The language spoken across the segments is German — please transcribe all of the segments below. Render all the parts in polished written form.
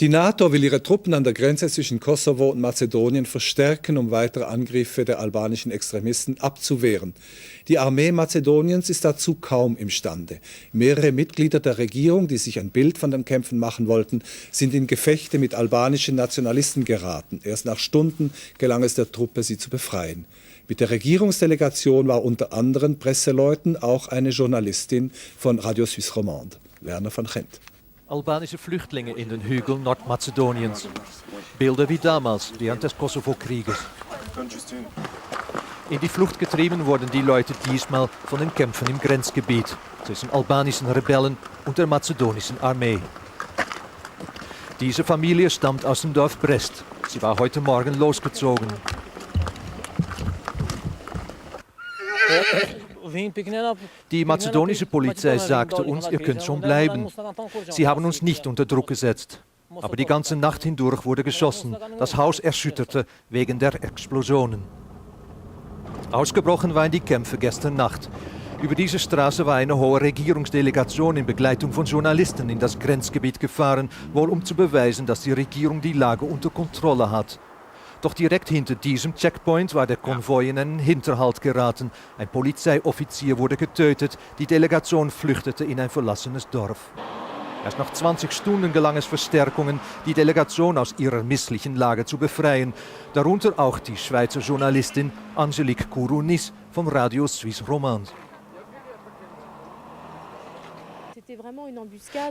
Die NATO will ihre Truppen an der Grenze zwischen Kosovo und Mazedonien verstärken, um weitere Angriffe der albanischen Extremisten abzuwehren. Die Armee Mazedoniens ist dazu kaum imstande. Mehrere Mitglieder der Regierung, die sich ein Bild von den Kämpfen machen wollten, sind in Gefechte mit albanischen Nationalisten geraten. Erst nach Stunden gelang es der Truppe, sie zu befreien. Mit der Regierungsdelegation war unter anderen Presseleuten auch eine Journalistin von Radio Suisse Romande, Werner van Gent. Albanische Flüchtlinge in den Hügeln Nordmazedoniens. Bilder wie damals, während des Kosovo-Krieges. In die Flucht getrieben wurden die Leute diesmal von den Kämpfen im Grenzgebiet zwischen albanischen Rebellen und der mazedonischen Armee. Diese Familie stammt aus dem Dorf Brest. Sie war heute Morgen losgezogen. Die mazedonische Polizei sagte uns, ihr könnt schon bleiben. Sie haben uns nicht unter Druck gesetzt. Aber die ganze Nacht hindurch wurde geschossen. Das Haus erschütterte wegen der Explosionen. Ausgebrochen waren die Kämpfe gestern Nacht. Über diese Straße war eine hohe Regierungsdelegation in Begleitung von Journalisten in das Grenzgebiet gefahren, wohl um zu beweisen, dass die Regierung die Lage unter Kontrolle hat. Doch direkt hinter diesem Checkpoint war der Konvoi in einen Hinterhalt geraten. Ein Polizeioffizier wurde getötet, die Delegation flüchtete in ein verlassenes Dorf. Erst nach 20 Stunden gelang es Verstärkungen, die Delegation aus ihrer misslichen Lage zu befreien. Darunter auch die Schweizer Journalistin Angelique Kourounis vom Radio Suisse Romande.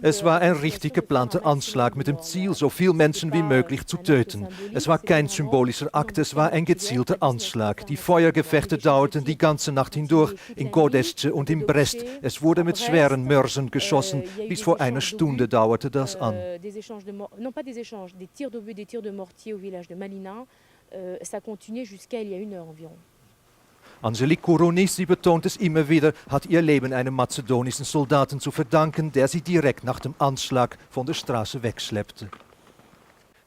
Es war ein richtig geplanter Anschlag mit dem Ziel, so viele Menschen wie möglich zu töten. Es war kein symbolischer Akt, es war ein gezielter Anschlag. Die Feuergefechte dauerten die ganze Nacht hindurch in Godesce und in Brest. Es wurde mit schweren Mörsern geschossen. Bis vor einer Stunde dauerte das an. Angelique Kourounis, sie betont es immer wieder, hat ihr Leben einem mazedonischen Soldaten zu verdanken, der sie direkt nach dem Anschlag von der Straße wegschleppte.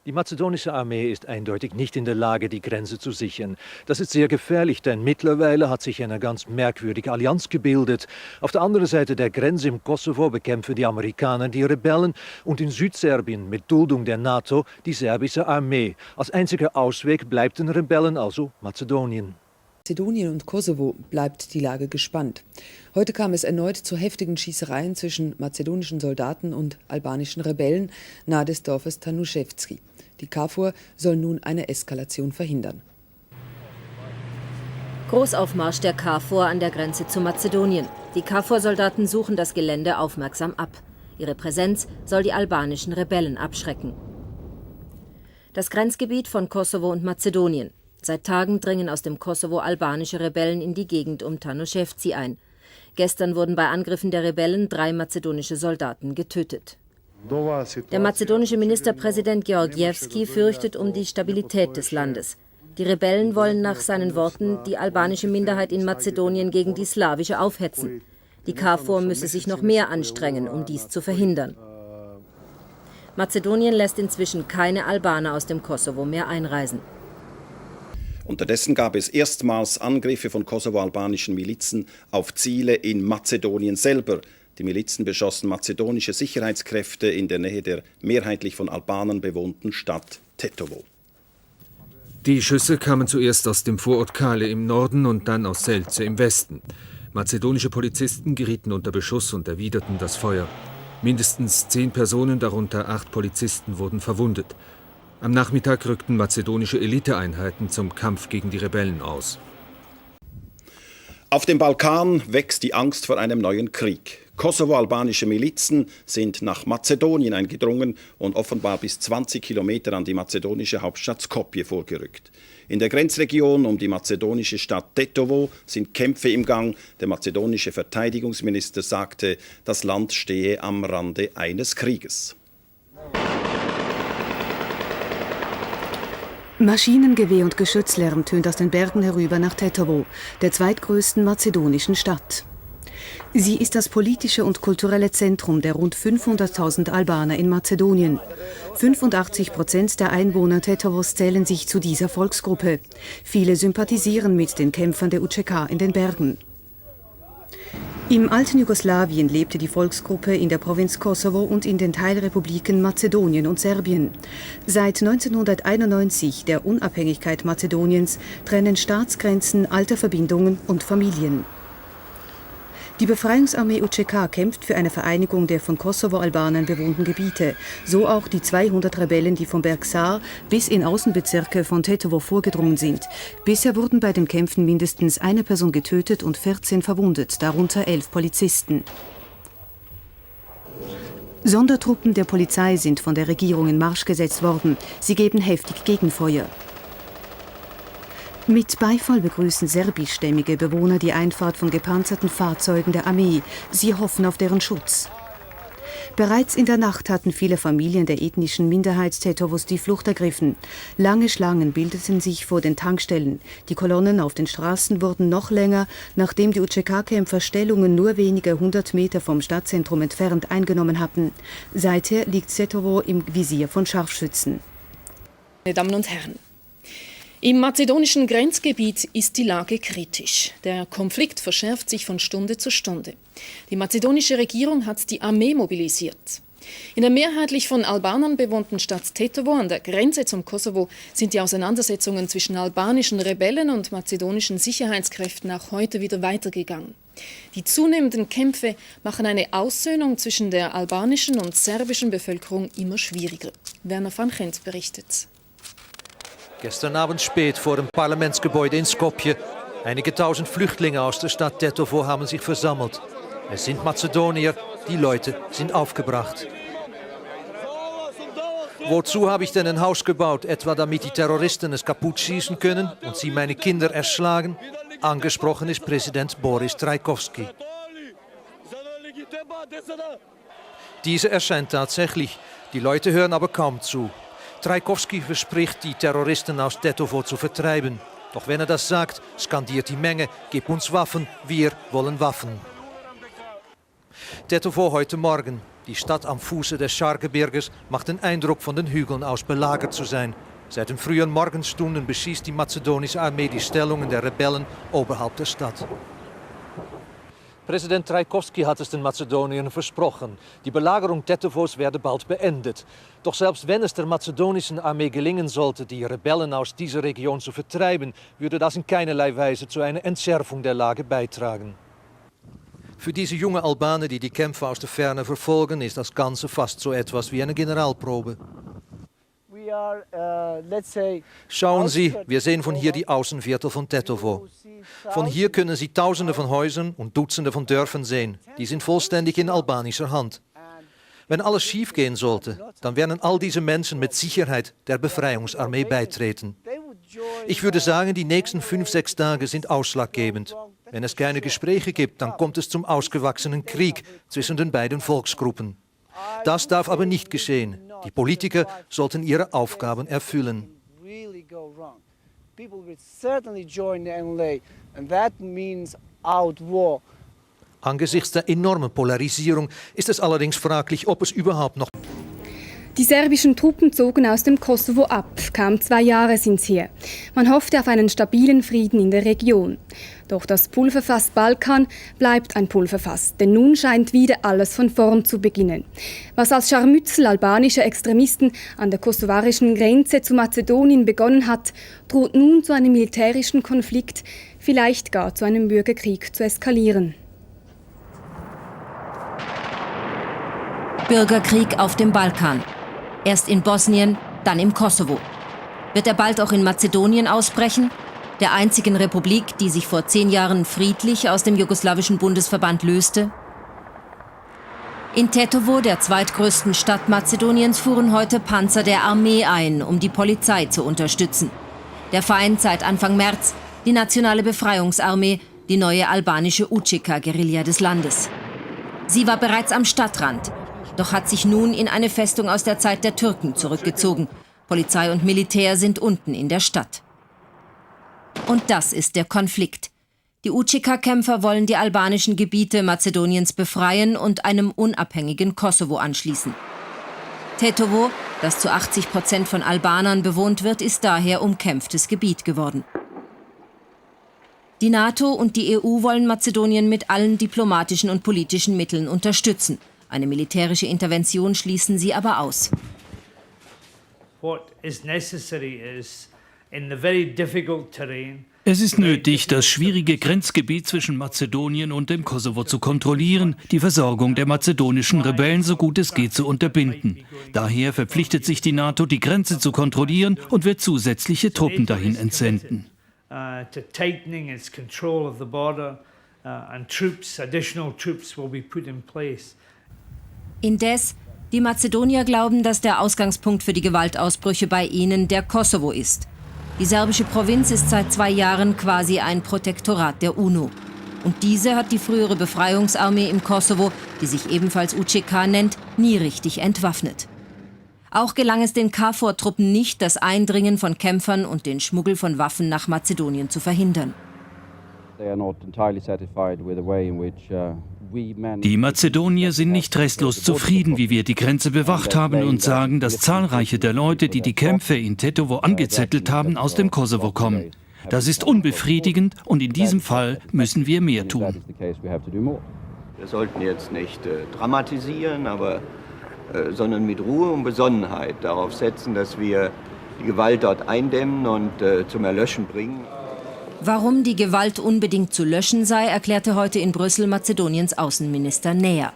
Die mazedonische Armee ist eindeutig nicht in der Lage, die Grenze zu sichern. Das ist sehr gefährlich, denn mittlerweile hat sich eine ganz merkwürdige Allianz gebildet. Auf der anderen Seite der Grenze im Kosovo bekämpfen die Amerikaner die Rebellen und in Südserbien mit Duldung der NATO die serbische Armee. Als einziger Ausweg bleibt den Rebellen also Mazedonien. Mazedonien und Kosovo bleibt die Lage gespannt. Heute kam es erneut zu heftigen Schießereien zwischen mazedonischen Soldaten und albanischen Rebellen nahe des Dorfes Tanuševci. Die KFOR soll nun eine Eskalation verhindern. Großaufmarsch der KFOR an der Grenze zu Mazedonien. Die KFOR-Soldaten suchen das Gelände aufmerksam ab. Ihre Präsenz soll die albanischen Rebellen abschrecken. Das Grenzgebiet von Kosovo und Mazedonien. Seit Tagen dringen aus dem Kosovo albanische Rebellen in die Gegend um Tanuševci ein. Gestern wurden bei Angriffen der Rebellen 3 mazedonische Soldaten getötet. Der mazedonische Ministerpräsident Georgievski fürchtet um die Stabilität des Landes. Die Rebellen wollen nach seinen Worten die albanische Minderheit in Mazedonien gegen die slawische aufhetzen. Die KFOR müsse sich noch mehr anstrengen, um dies zu verhindern. Mazedonien lässt inzwischen keine Albaner aus dem Kosovo mehr einreisen. Unterdessen gab es erstmals Angriffe von kosovo-albanischen Milizen auf Ziele in Mazedonien selber. Die Milizen beschossen mazedonische Sicherheitskräfte in der Nähe der mehrheitlich von Albanern bewohnten Stadt Tetovo. Die Schüsse kamen zuerst aus dem Vorort Kale im Norden und dann aus Selce im Westen. Mazedonische Polizisten gerieten unter Beschuss und erwiderten das Feuer. Mindestens 10 Personen, darunter 8 Polizisten, wurden verwundet. Am Nachmittag rückten mazedonische Eliteeinheiten zum Kampf gegen die Rebellen aus. Auf dem Balkan wächst die Angst vor einem neuen Krieg. Kosovo-albanische Milizen sind nach Mazedonien eingedrungen und offenbar bis 20 Kilometer an die mazedonische Hauptstadt Skopje vorgerückt. In der Grenzregion um die mazedonische Stadt Tetovo sind Kämpfe im Gang. Der mazedonische Verteidigungsminister sagte, das Land stehe am Rande eines Krieges. Maschinengewehr und Geschützlärm tönt aus den Bergen herüber nach Tetovo, der zweitgrößten mazedonischen Stadt. Sie ist das politische und kulturelle Zentrum der rund 500.000 Albaner in Mazedonien. 85% der Einwohner Tetovos zählen sich zu dieser Volksgruppe. Viele sympathisieren mit den Kämpfern der UÇK in den Bergen. Im alten Jugoslawien lebte die Volksgruppe in der Provinz Kosovo und in den Teilrepubliken Mazedonien und Serbien. Seit 1991, der Unabhängigkeit Mazedoniens, trennen Staatsgrenzen, Alterverbindungen und Familien. Die Befreiungsarmee UÇK kämpft für eine Vereinigung der von Kosovo-Albanern bewohnten Gebiete, so auch die 200 Rebellen, die vom Berg Sar bis in Außenbezirke von Tetovo vorgedrungen sind. Bisher wurden bei den Kämpfen mindestens eine Person getötet und 14 verwundet, darunter 11 Polizisten. Sondertruppen der Polizei sind von der Regierung in Marsch gesetzt worden. Sie geben heftig Gegenfeuer. Mit Beifall begrüßen serbischstämmige Bewohner die Einfahrt von gepanzerten Fahrzeugen der Armee. Sie hoffen auf deren Schutz. Bereits in der Nacht hatten viele Familien der ethnischen Minderheit Tetovos die Flucht ergriffen. Lange Schlangen bildeten sich vor den Tankstellen. Die Kolonnen auf den Straßen wurden noch länger, nachdem die UÇK-Kämpfer Stellungen nur wenige 100 Meter vom Stadtzentrum entfernt eingenommen hatten. Seither liegt Tetovo im Visier von Scharfschützen. Meine Damen und Herren, im mazedonischen Grenzgebiet ist die Lage kritisch. Der Konflikt verschärft sich von Stunde zu Stunde. Die mazedonische Regierung hat die Armee mobilisiert. In der mehrheitlich von Albanern bewohnten Stadt Tetovo an der Grenze zum Kosovo sind die Auseinandersetzungen zwischen albanischen Rebellen und mazedonischen Sicherheitskräften auch heute wieder weitergegangen. Die zunehmenden Kämpfe machen eine Aussöhnung zwischen der albanischen und serbischen Bevölkerung immer schwieriger. Werner van Gent berichtet. Gestern Abend spät vor dem Parlamentsgebäude in Skopje. Einige tausend Flüchtlinge aus der Stadt Tetovo haben sich versammelt. Es sind Mazedonier, die Leute sind aufgebracht. Wozu habe ich denn ein Haus gebaut? Etwa damit die Terroristen es kaputt schießen können und sie meine Kinder erschlagen? Angesprochen ist Präsident Boris Trajkovski. Dieser erscheint tatsächlich. Die Leute hören aber kaum zu. Trajkovski verspricht, die Terroristen aus Tetovo zu vertreiben. Doch wenn er das sagt, skandiert die Menge: Gib uns Waffen, wir wollen Waffen. Tetovo heute Morgen. Die Stadt am Fuße des Schargebirges macht den Eindruck, von den Hügeln aus belagert zu sein. Seit den frühen Morgenstunden beschießt die mazedonische Armee die Stellungen der Rebellen oberhalb der Stadt. Präsident Trajkovski hat es den Mazedoniern versprochen. Die Belagerung Tetovos werde bald beendet. Doch selbst wenn es der mazedonischen Armee gelingen sollte, die Rebellen aus dieser Region zu vertreiben, würde das in keinerlei Weise zu einer Entschärfung der Lage beitragen. Für diese junge Albaner, die die Kämpfe aus der Ferne verfolgen, ist das Ganze fast so etwas wie eine Generalprobe. Schauen Sie, wir sehen von hier die Außenviertel von Tetovo. Von hier können Sie Tausende von Häusern und Dutzende von Dörfern sehen. Die sind vollständig in albanischer Hand. Wenn alles schief gehen sollte, dann werden all diese Menschen mit Sicherheit der Befreiungsarmee beitreten. Ich würde sagen, die nächsten 5-6 Tage sind ausschlaggebend. Wenn es keine Gespräche gibt, dann kommt es zum ausgewachsenen Krieg zwischen den beiden Volksgruppen. Das darf aber nicht geschehen. Die Politiker sollten ihre Aufgaben erfüllen. Angesichts der enormen Polarisierung ist es allerdings fraglich, ob es überhaupt noch... Die serbischen Truppen zogen aus dem Kosovo ab. Kaum 2 Jahre sind sie her. Man hoffte auf einen stabilen Frieden in der Region. Doch das Pulverfass Balkan bleibt ein Pulverfass, denn nun scheint wieder alles von vorn zu beginnen. Was als Scharmützel albanischer Extremisten an der kosovarischen Grenze zu Mazedonien begonnen hat, droht nun zu einem militärischen Konflikt, vielleicht gar zu einem Bürgerkrieg zu eskalieren. Bürgerkrieg auf dem Balkan. Erst in Bosnien, dann im Kosovo. Wird er bald auch in Mazedonien ausbrechen? Der einzigen Republik, die sich vor 10 Jahren friedlich aus dem jugoslawischen Bundesverband löste? In Tetovo, der zweitgrößten Stadt Mazedoniens, fuhren heute Panzer der Armee ein, um die Polizei zu unterstützen. Der Feind seit Anfang März, die Nationale Befreiungsarmee, die neue albanische UÇK-Guerilla des Landes. Sie war bereits am Stadtrand, doch hat sich nun in eine Festung aus der Zeit der Türken zurückgezogen. Polizei und Militär sind unten in der Stadt. Und das ist der Konflikt. Die UÇK-Kämpfer wollen die albanischen Gebiete Mazedoniens befreien und einem unabhängigen Kosovo anschließen. Tetovo, das zu 80% von Albanern bewohnt wird, ist daher umkämpftes Gebiet geworden. Die NATO und die EU wollen Mazedonien mit allen diplomatischen und politischen Mitteln unterstützen. Eine militärische Intervention schließen sie aber aus. Es ist nötig, das schwierige Grenzgebiet zwischen Mazedonien und dem Kosovo zu kontrollieren, die Versorgung der mazedonischen Rebellen so gut es geht zu unterbinden. Daher verpflichtet sich die NATO, die Grenze zu kontrollieren und wird zusätzliche Truppen dahin entsenden. Indes, die Mazedonier glauben, dass der Ausgangspunkt für die Gewaltausbrüche bei ihnen der Kosovo ist. Die serbische Provinz ist seit 2 Jahren quasi ein Protektorat der UNO. Und diese hat die frühere Befreiungsarmee im Kosovo, die sich ebenfalls UÇK nennt, nie richtig entwaffnet. Auch gelang es den KFOR-Truppen nicht, das Eindringen von Kämpfern und den Schmuggel von Waffen nach Mazedonien zu verhindern. Die Mazedonier sind nicht restlos zufrieden, wie wir die Grenze bewacht haben, und sagen, dass zahlreiche der Leute, die die Kämpfe in Tetovo angezettelt haben, aus dem Kosovo kommen. Das ist unbefriedigend und in diesem Fall müssen wir mehr tun. Wir sollten jetzt nicht dramatisieren, sondern mit Ruhe und Besonnenheit darauf setzen, dass wir die Gewalt dort eindämmen und zum Erlöschen bringen. Warum die Gewalt unbedingt zu löschen sei, erklärte heute in Brüssel Mazedoniens Außenminister Neher.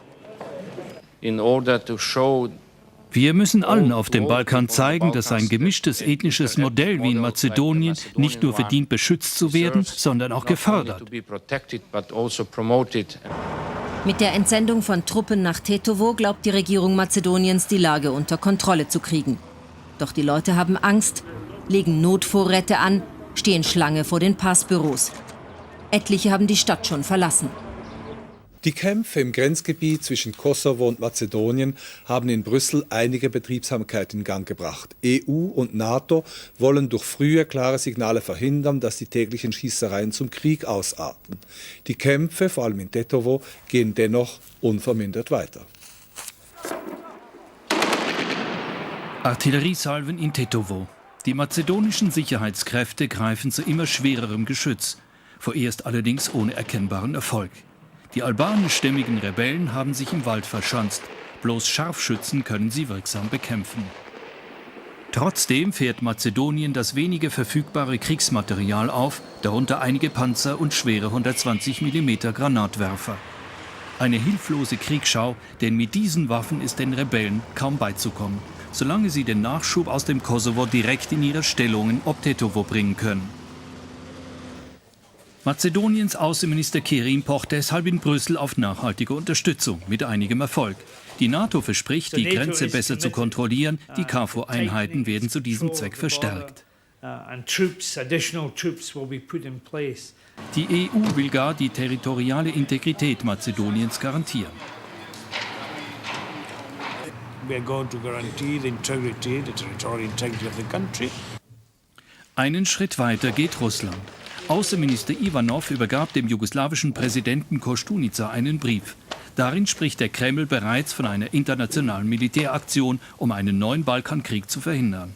Wir müssen allen auf dem Balkan zeigen, dass ein gemischtes ethnisches Modell wie in Mazedonien nicht nur verdient, beschützt zu werden, sondern auch gefördert. Mit der Entsendung von Truppen nach Tetovo glaubt die Regierung Mazedoniens, die Lage unter Kontrolle zu kriegen. Doch die Leute haben Angst, legen Notvorräte an, stehen Schlange vor den Passbüros. Etliche haben die Stadt schon verlassen. Die Kämpfe im Grenzgebiet zwischen Kosovo und Mazedonien haben in Brüssel einige Betriebsamkeit in Gang gebracht. EU und NATO wollen durch frühe klare Signale verhindern, dass die täglichen Schießereien zum Krieg ausarten. Die Kämpfe, vor allem in Tetovo, gehen dennoch unvermindert weiter. Artilleriesalven in Tetovo. Die mazedonischen Sicherheitskräfte greifen zu immer schwererem Geschütz, vorerst allerdings ohne erkennbaren Erfolg. Die albanischstämmigen Rebellen haben sich im Wald verschanzt. Bloß Scharfschützen können sie wirksam bekämpfen. Trotzdem fährt Mazedonien das wenige verfügbare Kriegsmaterial auf, darunter einige Panzer und schwere 120 mm Granatwerfer. Eine hilflose Kriegsschau, denn mit diesen Waffen ist den Rebellen kaum beizukommen, solange sie den Nachschub aus dem Kosovo direkt in ihre Stellungen ob Tetovo bringen können. Mazedoniens Außenminister Kerim pocht deshalb in Brüssel auf nachhaltige Unterstützung mit einigem Erfolg. Die NATO verspricht, die Grenze besser zu kontrollieren. Die KFOR-Einheiten werden zu diesem Zweck verstärkt. Die EU will gar die territoriale Integrität Mazedoniens garantieren. Einen Schritt weiter geht Russland. Außenminister Ivanov übergab dem jugoslawischen Präsidenten Koštunica einen Brief. Darin spricht der Kreml bereits von einer internationalen Militäraktion, um einen neuen Balkankrieg zu verhindern.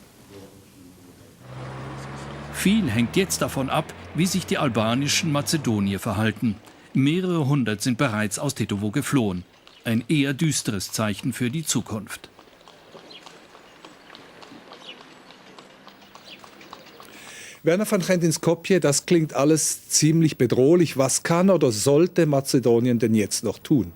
Viel hängt jetzt davon ab, wie sich die albanischen Mazedonier verhalten. Mehrere hundert sind bereits aus Tetovo geflohen. Ein eher düsteres Zeichen für die Zukunft. Werner van Gent in Skopje, das klingt alles ziemlich bedrohlich. Was kann oder sollte Mazedonien denn jetzt noch tun?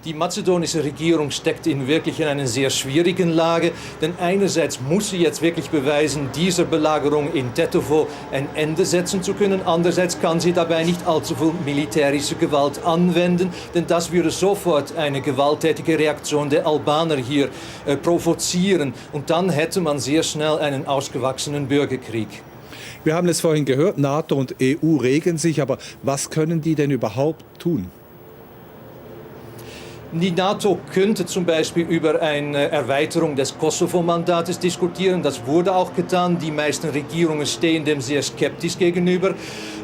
Die mazedonische Regierung steckt wirklich in einer sehr schwierigen Lage, denn einerseits muss sie jetzt wirklich beweisen, dieser Belagerung in Tetovo ein Ende setzen zu können. Andererseits kann sie dabei nicht allzu viel militärische Gewalt anwenden, denn das würde sofort eine gewalttätige Reaktion der Albaner hier provozieren. Und dann hätte man sehr schnell einen ausgewachsenen Bürgerkrieg. Wir haben es vorhin gehört, NATO und EU regen sich, aber was können die denn überhaupt tun? Die NATO könnte zum Beispiel über eine Erweiterung des Kosovo-Mandates diskutieren. Das wurde auch getan. Die meisten Regierungen stehen dem sehr skeptisch gegenüber.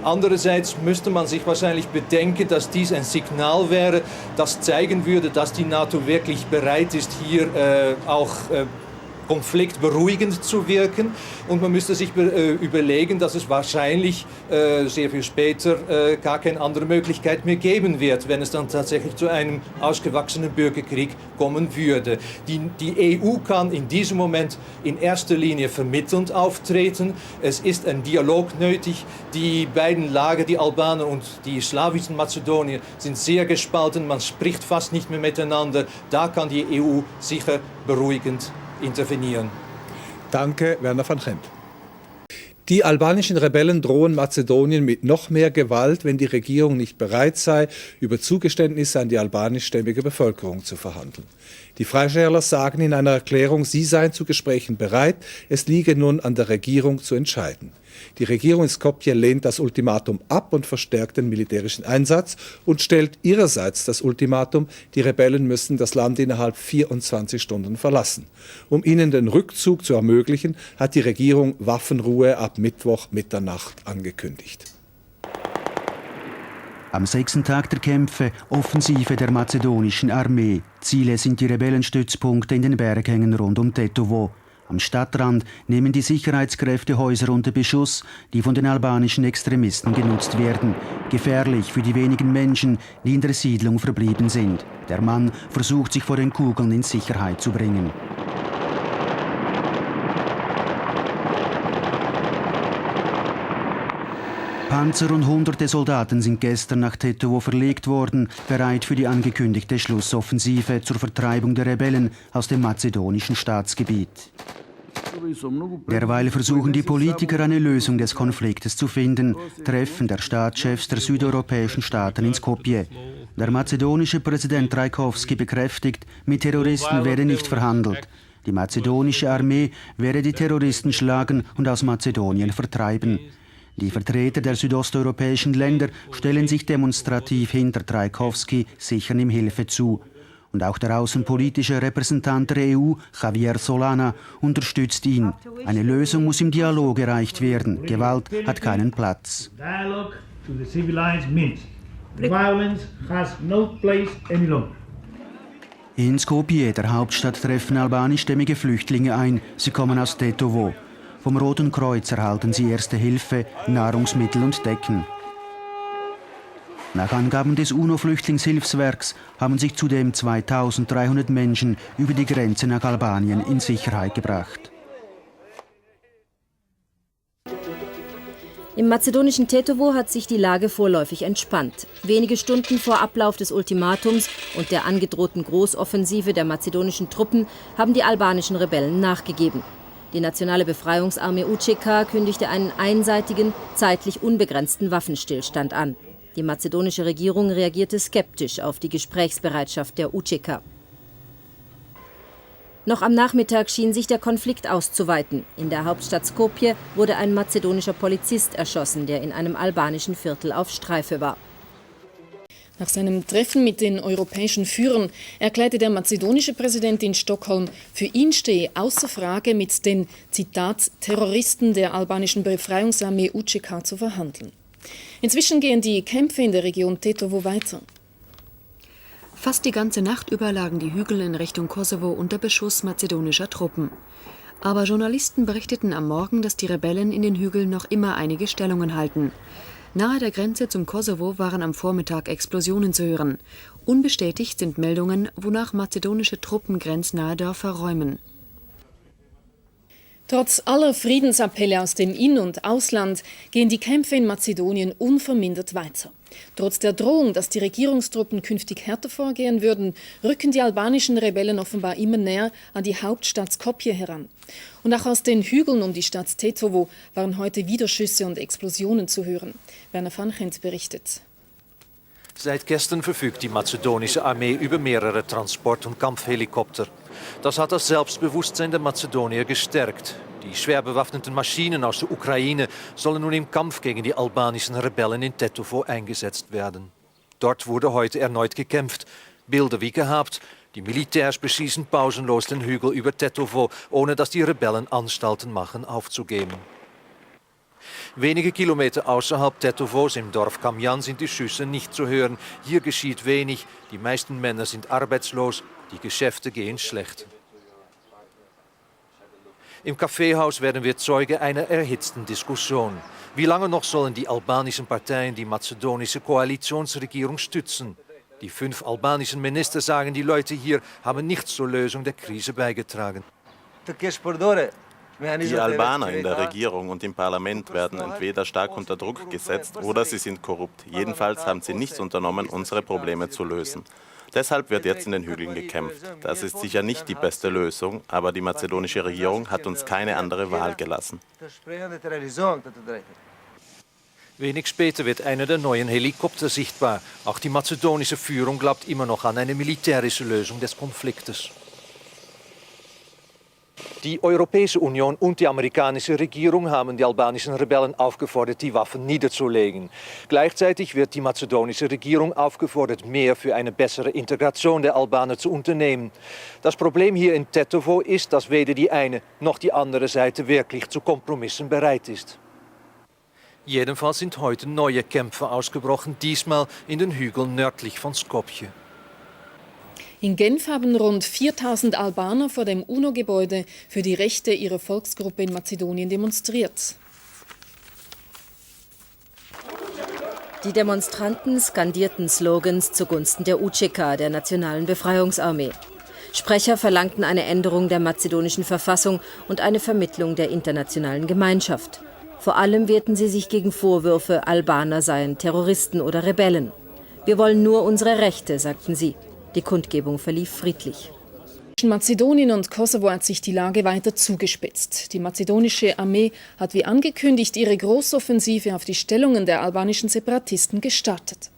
Andererseits müsste man sich wahrscheinlich bedenken, dass dies ein Signal wäre, das zeigen würde, dass die NATO wirklich bereit ist, hier auch Konflikt beruhigend zu wirken. Und man müsste sich überlegen, dass es wahrscheinlich sehr viel später gar keine andere Möglichkeit mehr geben wird, wenn es dann tatsächlich zu einem ausgewachsenen Bürgerkrieg kommen würde. Die EU kann in diesem Moment in erster Linie vermittelnd auftreten. Es ist ein Dialog nötig. Die beiden Lager, die Albaner und die slawischen Mazedonier, sind sehr gespalten. Man spricht fast nicht mehr miteinander. Da kann die EU sicher beruhigend intervenieren. Danke, Werner van Gent. Die albanischen Rebellen drohen Mazedonien mit noch mehr Gewalt, wenn die Regierung nicht bereit sei, über Zugeständnisse an die albanischstämmige Bevölkerung zu verhandeln. Die Freischärler sagen in einer Erklärung, sie seien zu Gesprächen bereit, es liege nun an der Regierung zu entscheiden. Die Regierung in Skopje lehnt das Ultimatum ab und verstärkt den militärischen Einsatz und stellt ihrerseits das Ultimatum, die Rebellen müssen das Land innerhalb 24 Stunden verlassen. Um ihnen den Rückzug zu ermöglichen, hat die Regierung Waffenruhe ab Mittwoch Mitternacht angekündigt. Am 6. Tag der Kämpfe, Offensive der mazedonischen Armee. Ziele sind die Rebellenstützpunkte in den Berghängen rund um Tetovo. Am Stadtrand nehmen die Sicherheitskräfte Häuser unter Beschuss, die von den albanischen Extremisten genutzt werden. Gefährlich für die wenigen Menschen, die in der Siedlung verblieben sind. Der Mann versucht, sich vor den Kugeln in Sicherheit zu bringen. Panzer und hunderte Soldaten sind gestern nach Tetovo verlegt worden, bereit für die angekündigte Schlussoffensive zur Vertreibung der Rebellen aus dem mazedonischen Staatsgebiet. Derweil versuchen die Politiker, eine Lösung des Konfliktes zu finden. Treffen der Staatschefs der südeuropäischen Staaten in Skopje. Der mazedonische Präsident Trajkovski bekräftigt, mit Terroristen werde nicht verhandelt. Die mazedonische Armee werde die Terroristen schlagen und aus Mazedonien vertreiben. Die Vertreter der südosteuropäischen Länder stellen sich demonstrativ hinter Trajkovski, sichern ihm Hilfe zu. Und auch der außenpolitische Repräsentant der EU, Javier Solana, unterstützt ihn. Eine Lösung muss im Dialog erreicht werden. Gewalt hat keinen Platz. In Skopje, der Hauptstadt, treffen albanischstämmige Flüchtlinge ein. Sie kommen aus Tetovo. Vom Roten Kreuz erhalten sie erste Hilfe, Nahrungsmittel und Decken. Nach Angaben des UNO-Flüchtlingshilfswerks haben sich zudem 2300 Menschen über die Grenze nach Albanien in Sicherheit gebracht. Im mazedonischen Tetovo hat sich die Lage vorläufig entspannt. Wenige Stunden vor Ablauf des Ultimatums und der angedrohten Großoffensive der mazedonischen Truppen haben die albanischen Rebellen nachgegeben. Die Nationale Befreiungsarmee UÇK kündigte einen einseitigen, zeitlich unbegrenzten Waffenstillstand an. Die mazedonische Regierung reagierte skeptisch auf die Gesprächsbereitschaft der UÇK. Noch am Nachmittag schien sich der Konflikt auszuweiten. In der Hauptstadt Skopje wurde ein mazedonischer Polizist erschossen, der in einem albanischen Viertel auf Streife war. Nach seinem Treffen mit den europäischen Führern erklärte der mazedonische Präsident in Stockholm, für ihn stehe außer Frage, mit den, Zitat, Terroristen der albanischen Befreiungsarmee UÇK zu verhandeln. Inzwischen gehen die Kämpfe in der Region Tetovo weiter. Fast die ganze Nacht über lagen die Hügel in Richtung Kosovo unter Beschuss mazedonischer Truppen. Aber Journalisten berichteten am Morgen, dass die Rebellen in den Hügeln noch immer einige Stellungen halten. Nahe der Grenze zum Kosovo waren am Vormittag Explosionen zu hören. Unbestätigt sind Meldungen, wonach mazedonische Truppen grenznahe Dörfer räumen. Trotz aller Friedensappelle aus dem In- und Ausland gehen die Kämpfe in Mazedonien unvermindert weiter. Trotz der Drohung, dass die Regierungstruppen künftig härter vorgehen würden, rücken die albanischen Rebellen offenbar immer näher an die Hauptstadt Skopje heran. Und auch aus den Hügeln um die Stadt Tetovo waren heute wieder Schüsse und Explosionen zu hören. Werner van Gent berichtet. Seit gestern verfügt die mazedonische Armee über mehrere Transport- und Kampfhelikopter. Das hat das Selbstbewusstsein der Mazedonier gestärkt. Die schwer bewaffneten Maschinen aus der Ukraine sollen nun im Kampf gegen die albanischen Rebellen in Tetovo eingesetzt werden. Dort wurde heute erneut gekämpft. Bilder wie gehabt. Die Militärs beschießen pausenlos den Hügel über Tetovo, ohne dass die Rebellen Anstalten machen, aufzugeben. Wenige Kilometer außerhalb Tetovos im Dorf Kamjan sind die Schüsse nicht zu hören. Hier geschieht wenig. Die meisten Männer sind arbeitslos. Die Geschäfte gehen schlecht. Im Kaffeehaus werden wir Zeuge einer erhitzten Diskussion. Wie lange noch sollen die albanischen Parteien die mazedonische Koalitionsregierung stützen? Die 5 albanischen Minister sagen, die Leute hier haben nichts zur Lösung der Krise beigetragen. Die Albaner in der Regierung und im Parlament werden entweder stark unter Druck gesetzt oder sie sind korrupt. Jedenfalls haben sie nichts unternommen, unsere Probleme zu lösen. Deshalb wird jetzt in den Hügeln gekämpft. Das ist sicher nicht die beste Lösung, aber die mazedonische Regierung hat uns keine andere Wahl gelassen. Wenig später wird einer der neuen Helikopter sichtbar. Auch die mazedonische Führung glaubt immer noch an eine militärische Lösung des Konfliktes. Die Europäische Union und die amerikanische Regierung haben die albanischen Rebellen aufgefordert, die Waffen niederzulegen. Gleichzeitig wird die mazedonische Regierung aufgefordert, mehr für eine bessere Integration der Albaner zu unternehmen. Das Problem hier in Tetovo ist, dass weder die eine noch die andere Seite wirklich zu Kompromissen bereit ist. Jedenfalls sind heute neue Kämpfe ausgebrochen, diesmal in den Hügeln nördlich von Skopje. In Genf haben rund 4000 Albaner vor dem UNO-Gebäude für die Rechte ihrer Volksgruppe in Mazedonien demonstriert. Die Demonstranten skandierten Slogans zugunsten der UÇK, der Nationalen Befreiungsarmee. Sprecher verlangten eine Änderung der mazedonischen Verfassung und eine Vermittlung der internationalen Gemeinschaft. Vor allem wehrten sie sich gegen Vorwürfe, Albaner seien Terroristen oder Rebellen. Wir wollen nur unsere Rechte, sagten sie. Die Kundgebung verlief friedlich. Zwischen Mazedonien und Kosovo hat sich die Lage weiter zugespitzt. Die mazedonische Armee hat wie angekündigt ihre Großoffensive auf die Stellungen der albanischen Separatisten gestartet.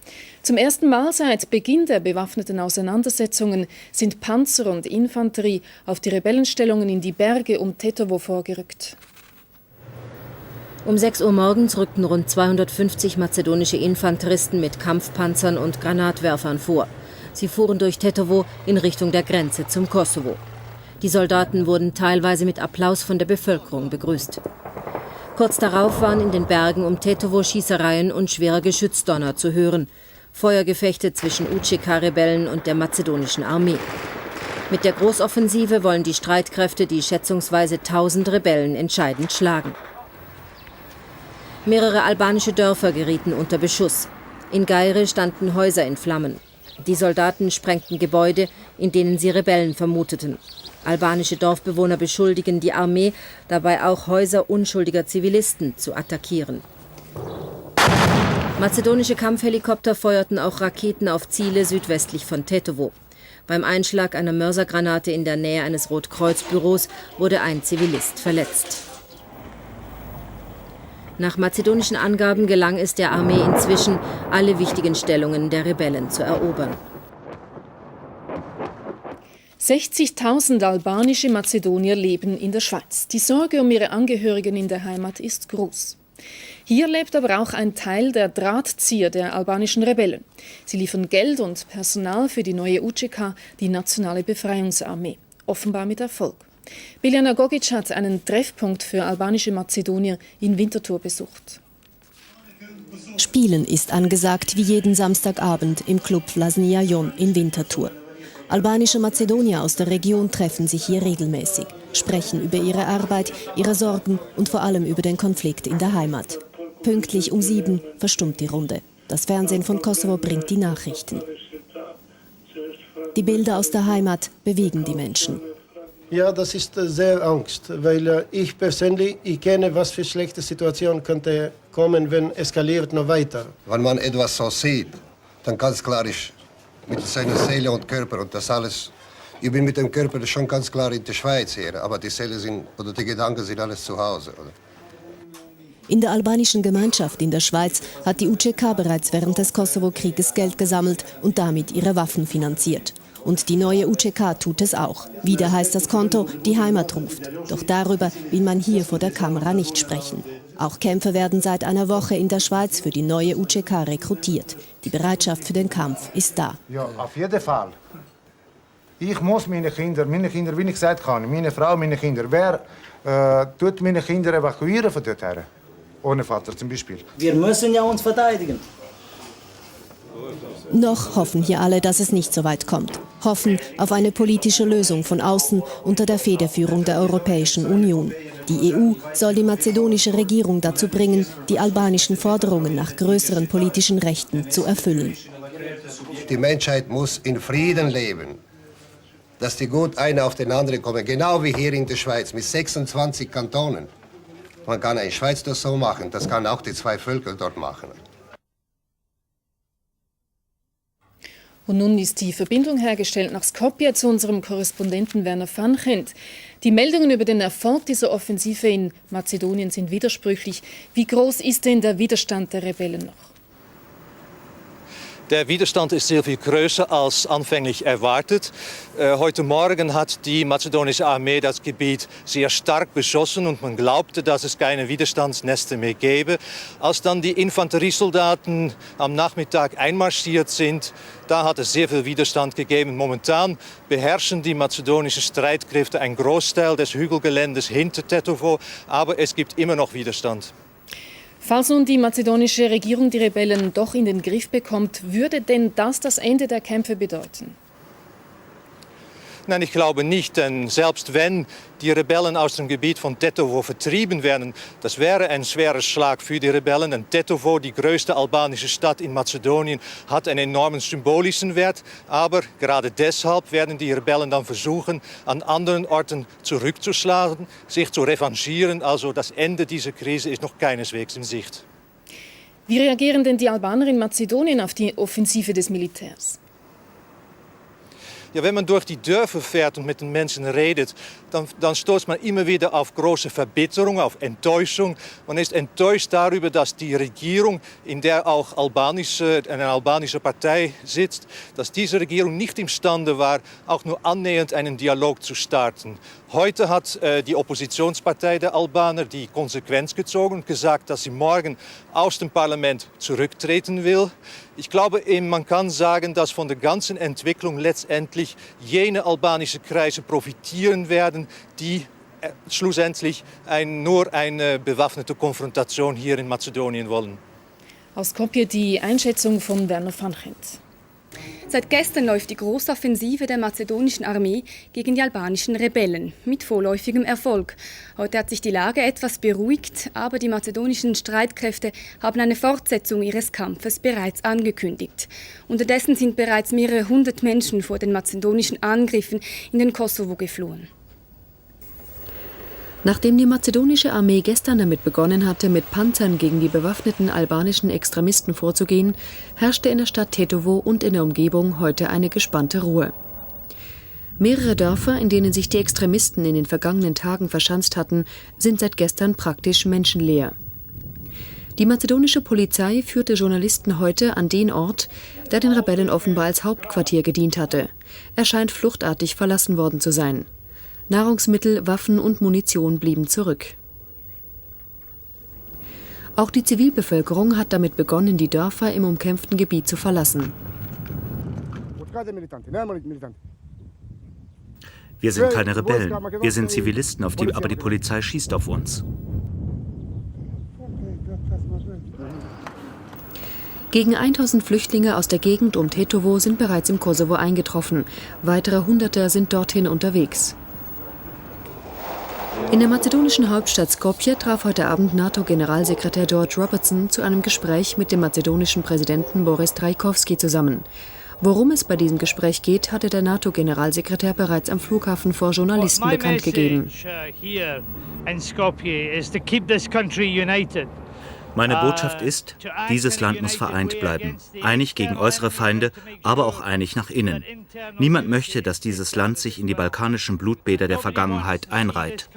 Zum ersten Mal seit Beginn der bewaffneten Auseinandersetzungen sind Panzer und Infanterie auf die Rebellenstellungen in die Berge um Tetovo vorgerückt. Um 6 Uhr morgens rückten rund 250 mazedonische Infanteristen mit Kampfpanzern und Granatwerfern vor. Sie fuhren durch Tetovo in Richtung der Grenze zum Kosovo. Die Soldaten wurden teilweise mit Applaus von der Bevölkerung begrüßt. Kurz darauf waren in den Bergen um Tetovo Schießereien und schwerer Geschützdonner zu hören. Feuergefechte zwischen UÇK-Rebellen und der mazedonischen Armee. Mit der Großoffensive wollen die Streitkräfte die schätzungsweise 1000 Rebellen entscheidend schlagen. Mehrere albanische Dörfer gerieten unter Beschuss. In Gayre standen Häuser in Flammen. Die Soldaten sprengten Gebäude, in denen sie Rebellen vermuteten. Albanische Dorfbewohner beschuldigen die Armee, dabei auch Häuser unschuldiger Zivilisten zu attackieren. Mazedonische Kampfhelikopter feuerten auch Raketen auf Ziele südwestlich von Tetovo. Beim Einschlag einer Mörsergranate in der Nähe eines Rotkreuzbüros wurde ein Zivilist verletzt. Nach mazedonischen Angaben gelang es der Armee inzwischen, alle wichtigen Stellungen der Rebellen zu erobern. 60.000 albanische Mazedonier leben in der Schweiz. Die Sorge um ihre Angehörigen in der Heimat ist groß. Hier lebt aber auch ein Teil der Drahtzieher der albanischen Rebellen. Sie liefern Geld und Personal für die neue UÇK, die Nationale Befreiungsarmee. Offenbar mit Erfolg. Biljana Gogic hat einen Treffpunkt für albanische Mazedonier in Winterthur besucht. Spielen ist angesagt wie jeden Samstagabend im Club Vlasnia Jon in Winterthur. Albanische Mazedonier aus der Region treffen sich hier regelmäßig, sprechen über ihre Arbeit, ihre Sorgen und vor allem über den Konflikt in der Heimat. Pünktlich um 7 verstummt die Runde. Das Fernsehen von Kosovo bringt die Nachrichten. Die Bilder aus der Heimat bewegen die Menschen. Ja, das ist sehr Angst, weil ich persönlich kenne, was für schlechte Situation könnte kommen, wenn eskaliert noch weiter. Wenn man etwas so sieht, dann ganz klar ist, mit seiner Seele und Körper und das alles. Ich bin mit dem Körper schon ganz klar in der Schweiz hier, aber die Seele oder die Gedanken sind alles zu Hause. Oder? In der albanischen Gemeinschaft in der Schweiz hat die UÇK bereits während des Kosovo-Krieges Geld gesammelt und damit ihre Waffen finanziert. Und die neue UÇK tut es auch. Wieder heißt das Konto, die Heimat ruft. Doch darüber will man hier vor der Kamera nicht sprechen. Auch Kämpfer werden seit einer Woche in der Schweiz für die neue UÇK rekrutiert. Die Bereitschaft für den Kampf ist da. Ja, auf jeden Fall. Ich muss meine Kinder, wie ich gesagt habe, meine Frau, meine Kinder. Wer tut meine Kinder evakuieren von dort her? Ohne Vater zum Beispiel. Wir müssen ja uns verteidigen. Noch hoffen hier alle, dass es nicht so weit kommt. Hoffen auf eine politische Lösung von außen unter der Federführung der Europäischen Union. Die EU soll die mazedonische Regierung dazu bringen, die albanischen Forderungen nach größeren politischen Rechten zu erfüllen. Die Menschheit muss in Frieden leben. Dass die gut eine auf den anderen kommen, genau wie hier in der Schweiz mit 26 Kantonen. Man kann in der Schweiz das so machen, das kann auch die zwei Völker dort machen. Und nun ist die Verbindung hergestellt nach Skopje zu unserem Korrespondenten Werner van Gent. Die Meldungen über den Erfolg dieser Offensive in Mazedonien sind widersprüchlich. Wie groß ist denn der Widerstand der Rebellen noch? Der Widerstand ist sehr viel größer als anfänglich erwartet. Heute Morgen hat die mazedonische Armee das Gebiet sehr stark beschossen und man glaubte, dass es keine Widerstandsnester mehr gäbe. Als dann die Infanteriesoldaten am Nachmittag einmarschiert sind, da hat es sehr viel Widerstand gegeben. Momentan beherrschen die mazedonischen Streitkräfte einen Großteil des Hügelgeländes hinter Tetovo, aber es gibt immer noch Widerstand. Falls nun die mazedonische Regierung die Rebellen doch in den Griff bekommt, würde denn das Ende der Kämpfe bedeuten? Nein, ich glaube nicht, denn selbst wenn die Rebellen aus dem Gebiet von Tetovo vertrieben werden, das wäre ein schwerer Schlag für die Rebellen. Denn Tetovo, die größte albanische Stadt in Mazedonien, hat einen enormen symbolischen Wert. Aber gerade deshalb werden die Rebellen dann versuchen, an anderen Orten zurückzuschlagen, sich zu revanchieren. Also das Ende dieser Krise ist noch keineswegs in Sicht. Wie reagieren denn die Albaner in Mazedonien auf die Offensive des Militärs? Ja, wenn man durch die Dörfer fährt und mit den Menschen redet, dann stößt man immer wieder auf große Verbitterung, auf Enttäuschung. Man ist enttäuscht darüber, dass die Regierung, in der auch eine albanische Partei sitzt, dass diese Regierung nicht imstande war, auch nur annähernd einen Dialog zu starten. Heute hat die Oppositionspartei der Albaner die Konsequenz gezogen und gesagt, dass sie morgen aus dem Parlament zurücktreten will. Ich glaube, man kann sagen, dass von der ganzen Entwicklung letztendlich jene albanische Kreise profitieren werden, die schlussendlich nur eine bewaffnete Konfrontation hier in Mazedonien wollen. Aus Skopje die Einschätzung von Werner van Gent. Seit gestern läuft die Großoffensive der mazedonischen Armee gegen die albanischen Rebellen mit vorläufigem Erfolg. Heute hat sich die Lage etwas beruhigt, aber die mazedonischen Streitkräfte haben eine Fortsetzung ihres Kampfes bereits angekündigt. Unterdessen sind bereits mehrere hundert Menschen vor den mazedonischen Angriffen in den Kosovo geflohen. Nachdem die mazedonische Armee gestern damit begonnen hatte, mit Panzern gegen die bewaffneten albanischen Extremisten vorzugehen, herrschte in der Stadt Tetovo und in der Umgebung heute eine gespannte Ruhe. Mehrere Dörfer, in denen sich die Extremisten in den vergangenen Tagen verschanzt hatten, sind seit gestern praktisch menschenleer. Die mazedonische Polizei führte Journalisten heute an den Ort, der den Rebellen offenbar als Hauptquartier gedient hatte. Er scheint fluchtartig verlassen worden zu sein. Nahrungsmittel, Waffen und Munition blieben zurück. Auch die Zivilbevölkerung hat damit begonnen, die Dörfer im umkämpften Gebiet zu verlassen. Wir sind keine Rebellen, wir sind Zivilisten, aber die Polizei schießt auf uns. Gegen 1000 Flüchtlinge aus der Gegend um Tetovo sind bereits im Kosovo eingetroffen. Weitere Hunderte sind dorthin unterwegs. In der mazedonischen Hauptstadt Skopje traf heute Abend NATO-Generalsekretär George Robertson zu einem Gespräch mit dem mazedonischen Präsidenten Boris Trajkovski zusammen. Worum es bei diesem Gespräch geht, hatte der NATO-Generalsekretär bereits am Flughafen vor Journalisten bekannt gegeben. Meine Botschaft ist, dieses Land muss vereint bleiben, einig gegen äußere Feinde, aber auch einig nach innen. Niemand möchte, dass dieses Land sich in die balkanischen Blutbäder der Vergangenheit einreiht.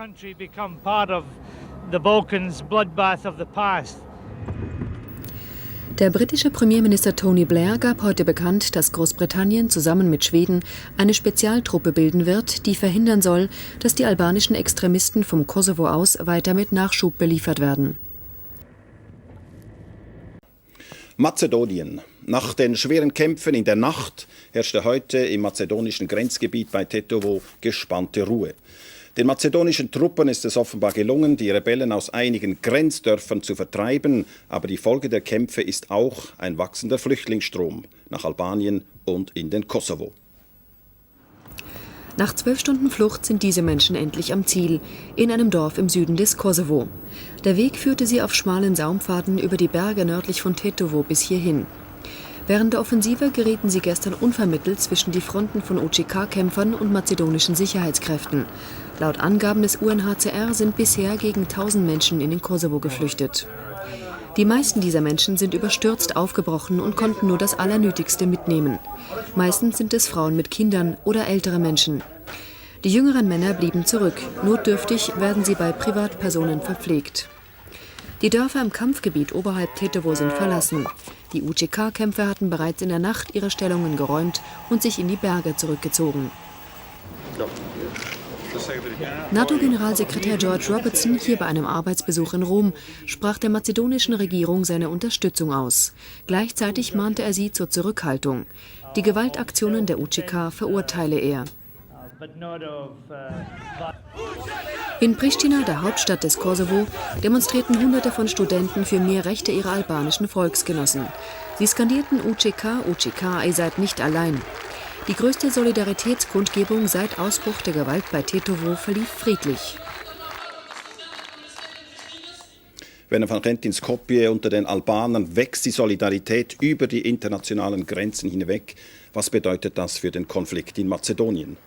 Der britische Premierminister Tony Blair gab heute bekannt, dass Großbritannien zusammen mit Schweden eine Spezialtruppe bilden wird, die verhindern soll, dass die albanischen Extremisten vom Kosovo aus weiter mit Nachschub beliefert werden. Mazedonien. Nach den schweren Kämpfen in der Nacht herrschte heute im mazedonischen Grenzgebiet bei Tetovo gespannte Ruhe. Den mazedonischen Truppen ist es offenbar gelungen, die Rebellen aus einigen Grenzdörfern zu vertreiben, aber die Folge der Kämpfe ist auch ein wachsender Flüchtlingsstrom nach Albanien und in den Kosovo. Nach 12 Stunden Flucht sind diese Menschen endlich am Ziel, in einem Dorf im Süden des Kosovo. Der Weg führte sie auf schmalen Saumpfaden über die Berge nördlich von Tetovo bis hierhin. Während der Offensive gerieten sie gestern unvermittelt zwischen die Fronten von UÇK-Kämpfern und mazedonischen Sicherheitskräften. Laut Angaben des UNHCR sind bisher gegen 1000 Menschen in den Kosovo geflüchtet. Die meisten dieser Menschen sind überstürzt aufgebrochen und konnten nur das Allernötigste mitnehmen. Meistens sind es Frauen mit Kindern oder ältere Menschen. Die jüngeren Männer blieben zurück. Notdürftig werden sie bei Privatpersonen verpflegt. Die Dörfer im Kampfgebiet oberhalb Tetovo sind verlassen. Die UÇK-Kämpfer hatten bereits in der Nacht ihre Stellungen geräumt und sich in die Berge zurückgezogen. NATO-Generalsekretär George Robertson, hier bei einem Arbeitsbesuch in Rom, sprach der mazedonischen Regierung seine Unterstützung aus. Gleichzeitig mahnte er sie zur Zurückhaltung. Die Gewaltaktionen der UÇK verurteile er. In Pristina, der Hauptstadt des Kosovo, demonstrierten Hunderte von Studenten für mehr Rechte ihrer albanischen Volksgenossen. Sie skandierten UÇK, UÇK, ihr seid nicht allein. Die größte Solidaritätskundgebung seit Ausbruch der Gewalt bei Tetovo verlief friedlich. Werner van Gent in Skopje, unter den Albanern wächst die Solidarität über die internationalen Grenzen hinweg. Was bedeutet das für den Konflikt in Mazedonien?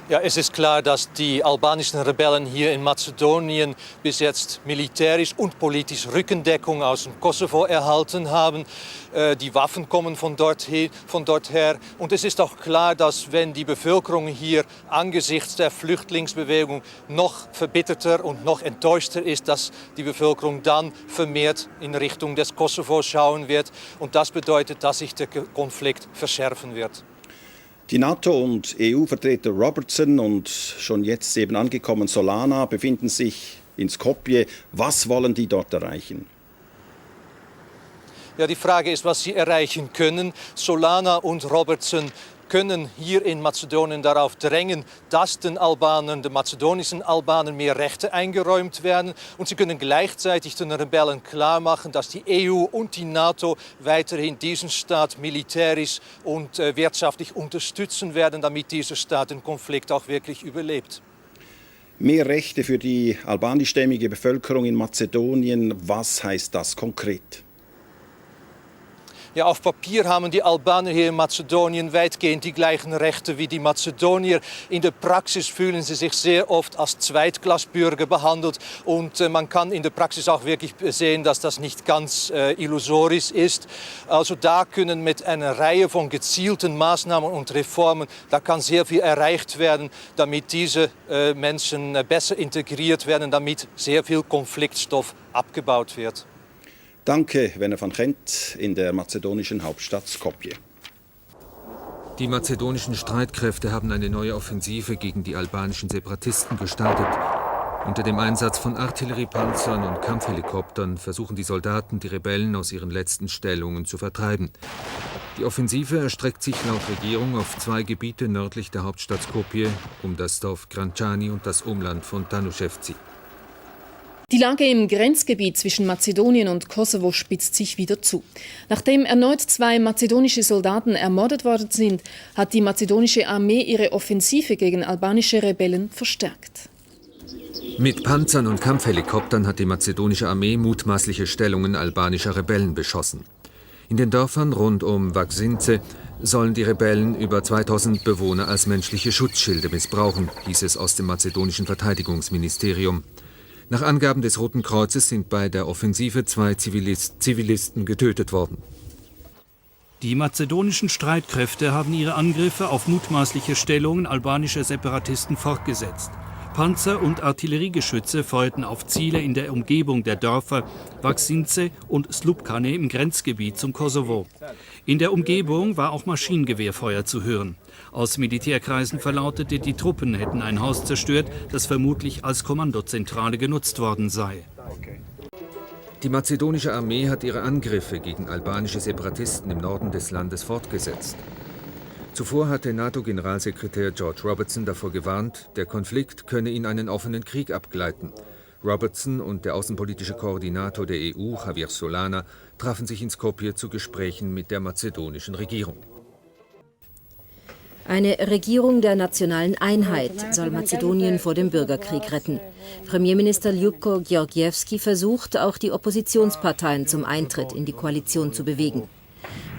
Ja, es ist klar, dass die albanischen Rebellen hier in Mazedonien bis jetzt militärisch und politisch Rückendeckung aus dem Kosovo erhalten haben. Die Waffen kommen von dort her. Und es ist auch klar, dass wenn die Bevölkerung hier angesichts der Flüchtlingsbewegung noch verbitterter und noch enttäuschter ist, dass die Bevölkerung dann vermehrt in Richtung des Kosovo schauen wird. Und das bedeutet, dass sich der Konflikt verschärfen wird. Die NATO- und EU-Vertreter Robertson und schon jetzt eben angekommen Solana befinden sich in Skopje. Was wollen die dort erreichen? Ja, die Frage ist, was sie erreichen können. Solana und Robertson können hier in Mazedonien darauf drängen, dass den mazedonischen Albanern mehr Rechte eingeräumt werden. Und sie können gleichzeitig den Rebellen klarmachen, dass die EU und die NATO weiterhin diesen Staat militärisch und wirtschaftlich unterstützen werden, damit dieser Staat den Konflikt auch wirklich überlebt. Mehr Rechte für die albanischstämmige Bevölkerung in Mazedonien, was heißt das konkret? Ja, auf Papier haben die Albaner hier in Mazedonien weitgehend die gleichen Rechte wie die Mazedonier. In der Praxis fühlen sie sich sehr oft als Zweitklassbürger behandelt. Und man kann in der Praxis auch wirklich sehen, dass das nicht ganz illusorisch ist. Also da können mit einer Reihe von gezielten Maßnahmen und Reformen, da kann sehr viel erreicht werden, damit diese Menschen besser integriert werden, damit sehr viel Konfliktstoff abgebaut wird. Danke, Werner van Gent in der mazedonischen Hauptstadt Skopje. Die mazedonischen Streitkräfte haben eine neue Offensive gegen die albanischen Separatisten gestartet. Unter dem Einsatz von Artilleriepanzern und Kampfhelikoptern versuchen die Soldaten, die Rebellen aus ihren letzten Stellungen zu vertreiben. Die Offensive erstreckt sich laut Regierung auf 2 Gebiete nördlich der Hauptstadt Skopje, um das Dorf Grancani und das Umland von Tanuševci. Die Lage im Grenzgebiet zwischen Mazedonien und Kosovo spitzt sich wieder zu. Nachdem erneut 2 mazedonische Soldaten ermordet worden sind, hat die mazedonische Armee ihre Offensive gegen albanische Rebellen verstärkt. Mit Panzern und Kampfhelikoptern hat die mazedonische Armee mutmaßliche Stellungen albanischer Rebellen beschossen. In den Dörfern rund um Vaksince sollen die Rebellen über 2000 Bewohner als menschliche Schutzschilde missbrauchen, hieß es aus dem mazedonischen Verteidigungsministerium. Nach Angaben des Roten Kreuzes sind bei der Offensive 2 Zivilisten getötet worden. Die mazedonischen Streitkräfte haben ihre Angriffe auf mutmaßliche Stellungen albanischer Separatisten fortgesetzt. Panzer- und Artilleriegeschütze feuerten auf Ziele in der Umgebung der Dörfer Vaksince und Slupkane im Grenzgebiet zum Kosovo. In der Umgebung war auch Maschinengewehrfeuer zu hören. Aus Militärkreisen verlautete, die Truppen hätten ein Haus zerstört, das vermutlich als Kommandozentrale genutzt worden sei. Die mazedonische Armee hat ihre Angriffe gegen albanische Separatisten im Norden des Landes fortgesetzt. Zuvor hatte NATO-Generalsekretär George Robertson davor gewarnt, der Konflikt könne in einen offenen Krieg abgleiten. Robertson und der außenpolitische Koordinator der EU, Javier Solana, trafen sich in Skopje zu Gesprächen mit der mazedonischen Regierung. Eine Regierung der nationalen Einheit soll Mazedonien vor dem Bürgerkrieg retten. Premierminister Ljupko Georgievski versucht, auch die Oppositionsparteien zum Eintritt in die Koalition zu bewegen.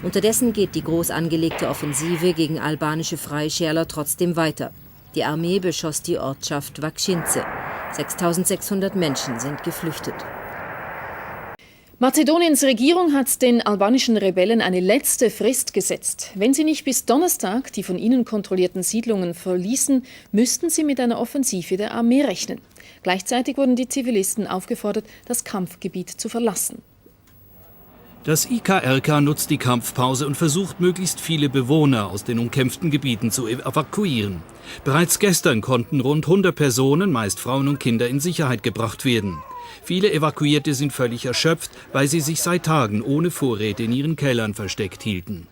Unterdessen geht die groß angelegte Offensive gegen albanische Freischärler trotzdem weiter. Die Armee beschoss die Ortschaft Vakšince. 6.600 Menschen sind geflüchtet. Mazedoniens Regierung hat den albanischen Rebellen eine letzte Frist gesetzt. Wenn sie nicht bis Donnerstag die von ihnen kontrollierten Siedlungen verließen, müssten sie mit einer Offensive der Armee rechnen. Gleichzeitig wurden die Zivilisten aufgefordert, das Kampfgebiet zu verlassen. Das IKRK nutzt die Kampfpause und versucht, möglichst viele Bewohner aus den umkämpften Gebieten zu evakuieren. Bereits gestern konnten rund 100 Personen, meist Frauen und Kinder, in Sicherheit gebracht werden. Viele Evakuierte sind völlig erschöpft, weil sie sich seit Tagen ohne Vorräte in ihren Kellern versteckt hielten.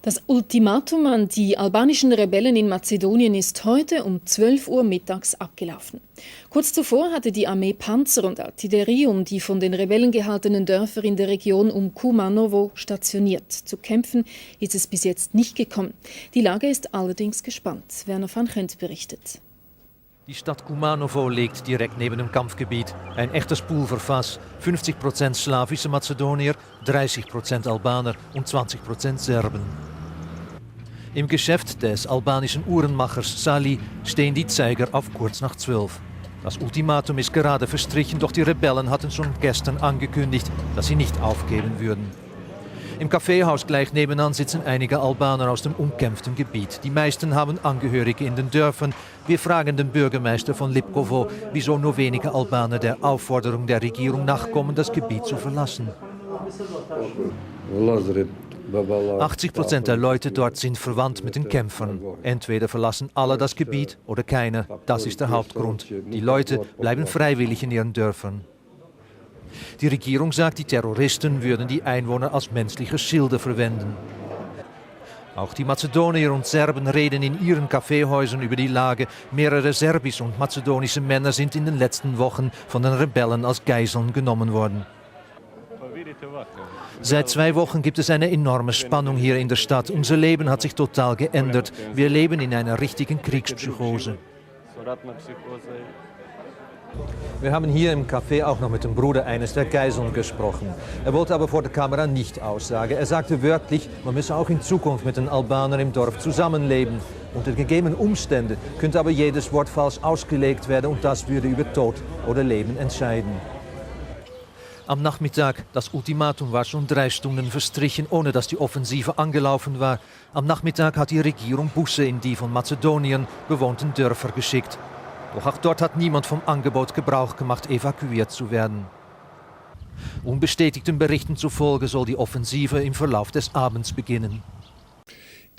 Das Ultimatum an die albanischen Rebellen in Mazedonien ist heute um 12 Uhr mittags abgelaufen. Kurz zuvor hatte die Armee Panzer und Artillerie um die von den Rebellen gehaltenen Dörfer in der Region um Kumanovo stationiert. Zu Kämpfen ist es bis jetzt nicht gekommen. Die Lage ist allerdings gespannt. Werner van Gent berichtet. Die Stadt Kumanovo liegt direkt neben dem Kampfgebiet. Ein echtes Pulverfass. 50% slawische Mazedonier, 30% Albaner und 20% Serben. Im Geschäft des albanischen Uhrenmachers Sali stehen die Zeiger auf kurz nach 12. Das Ultimatum ist gerade verstrichen, doch die Rebellen hatten schon gestern angekündigt, dass sie nicht aufgeben würden. Im Kaffeehaus gleich nebenan sitzen einige Albaner aus dem umkämpften Gebiet. Die meisten haben Angehörige in den Dörfern. Wir fragen den Bürgermeister von Lipkovo, wieso nur wenige Albaner der Aufforderung der Regierung nachkommen, das Gebiet zu verlassen. 80% der Leute dort sind verwandt mit den Kämpfern. Entweder verlassen alle das Gebiet oder keiner. Das ist der Hauptgrund. Die Leute bleiben freiwillig in ihren Dörfern. Die Regierung sagt, die Terroristen würden die Einwohner als menschliche Schilde verwenden. Auch die Mazedonier und Serben reden in ihren Kaffeehäusern über die Lage. Mehrere serbische und mazedonische Männer sind in den letzten Wochen von den Rebellen als Geiseln genommen worden. Seit 2 Wochen gibt es eine enorme Spannung hier in der Stadt. Unser Leben hat sich total geändert. Wir leben in einer richtigen Kriegspsychose. Wir haben hier im Café auch noch mit dem Bruder eines der Geiseln gesprochen. Er wollte aber vor der Kamera nicht aussagen. Er sagte wörtlich, man müsse auch in Zukunft mit den Albanern im Dorf zusammenleben. Unter gegebenen Umständen könnte aber jedes Wort falsch ausgelegt werden und das würde über Tod oder Leben entscheiden. Am Nachmittag, das Ultimatum war schon 3 Stunden verstrichen, ohne dass die Offensive angelaufen war. Am Nachmittag hat die Regierung Busse in die von Mazedonien bewohnten Dörfer geschickt. Doch auch dort hat niemand vom Angebot Gebrauch gemacht, evakuiert zu werden. Unbestätigten Berichten zufolge soll die Offensive im Verlauf des Abends beginnen.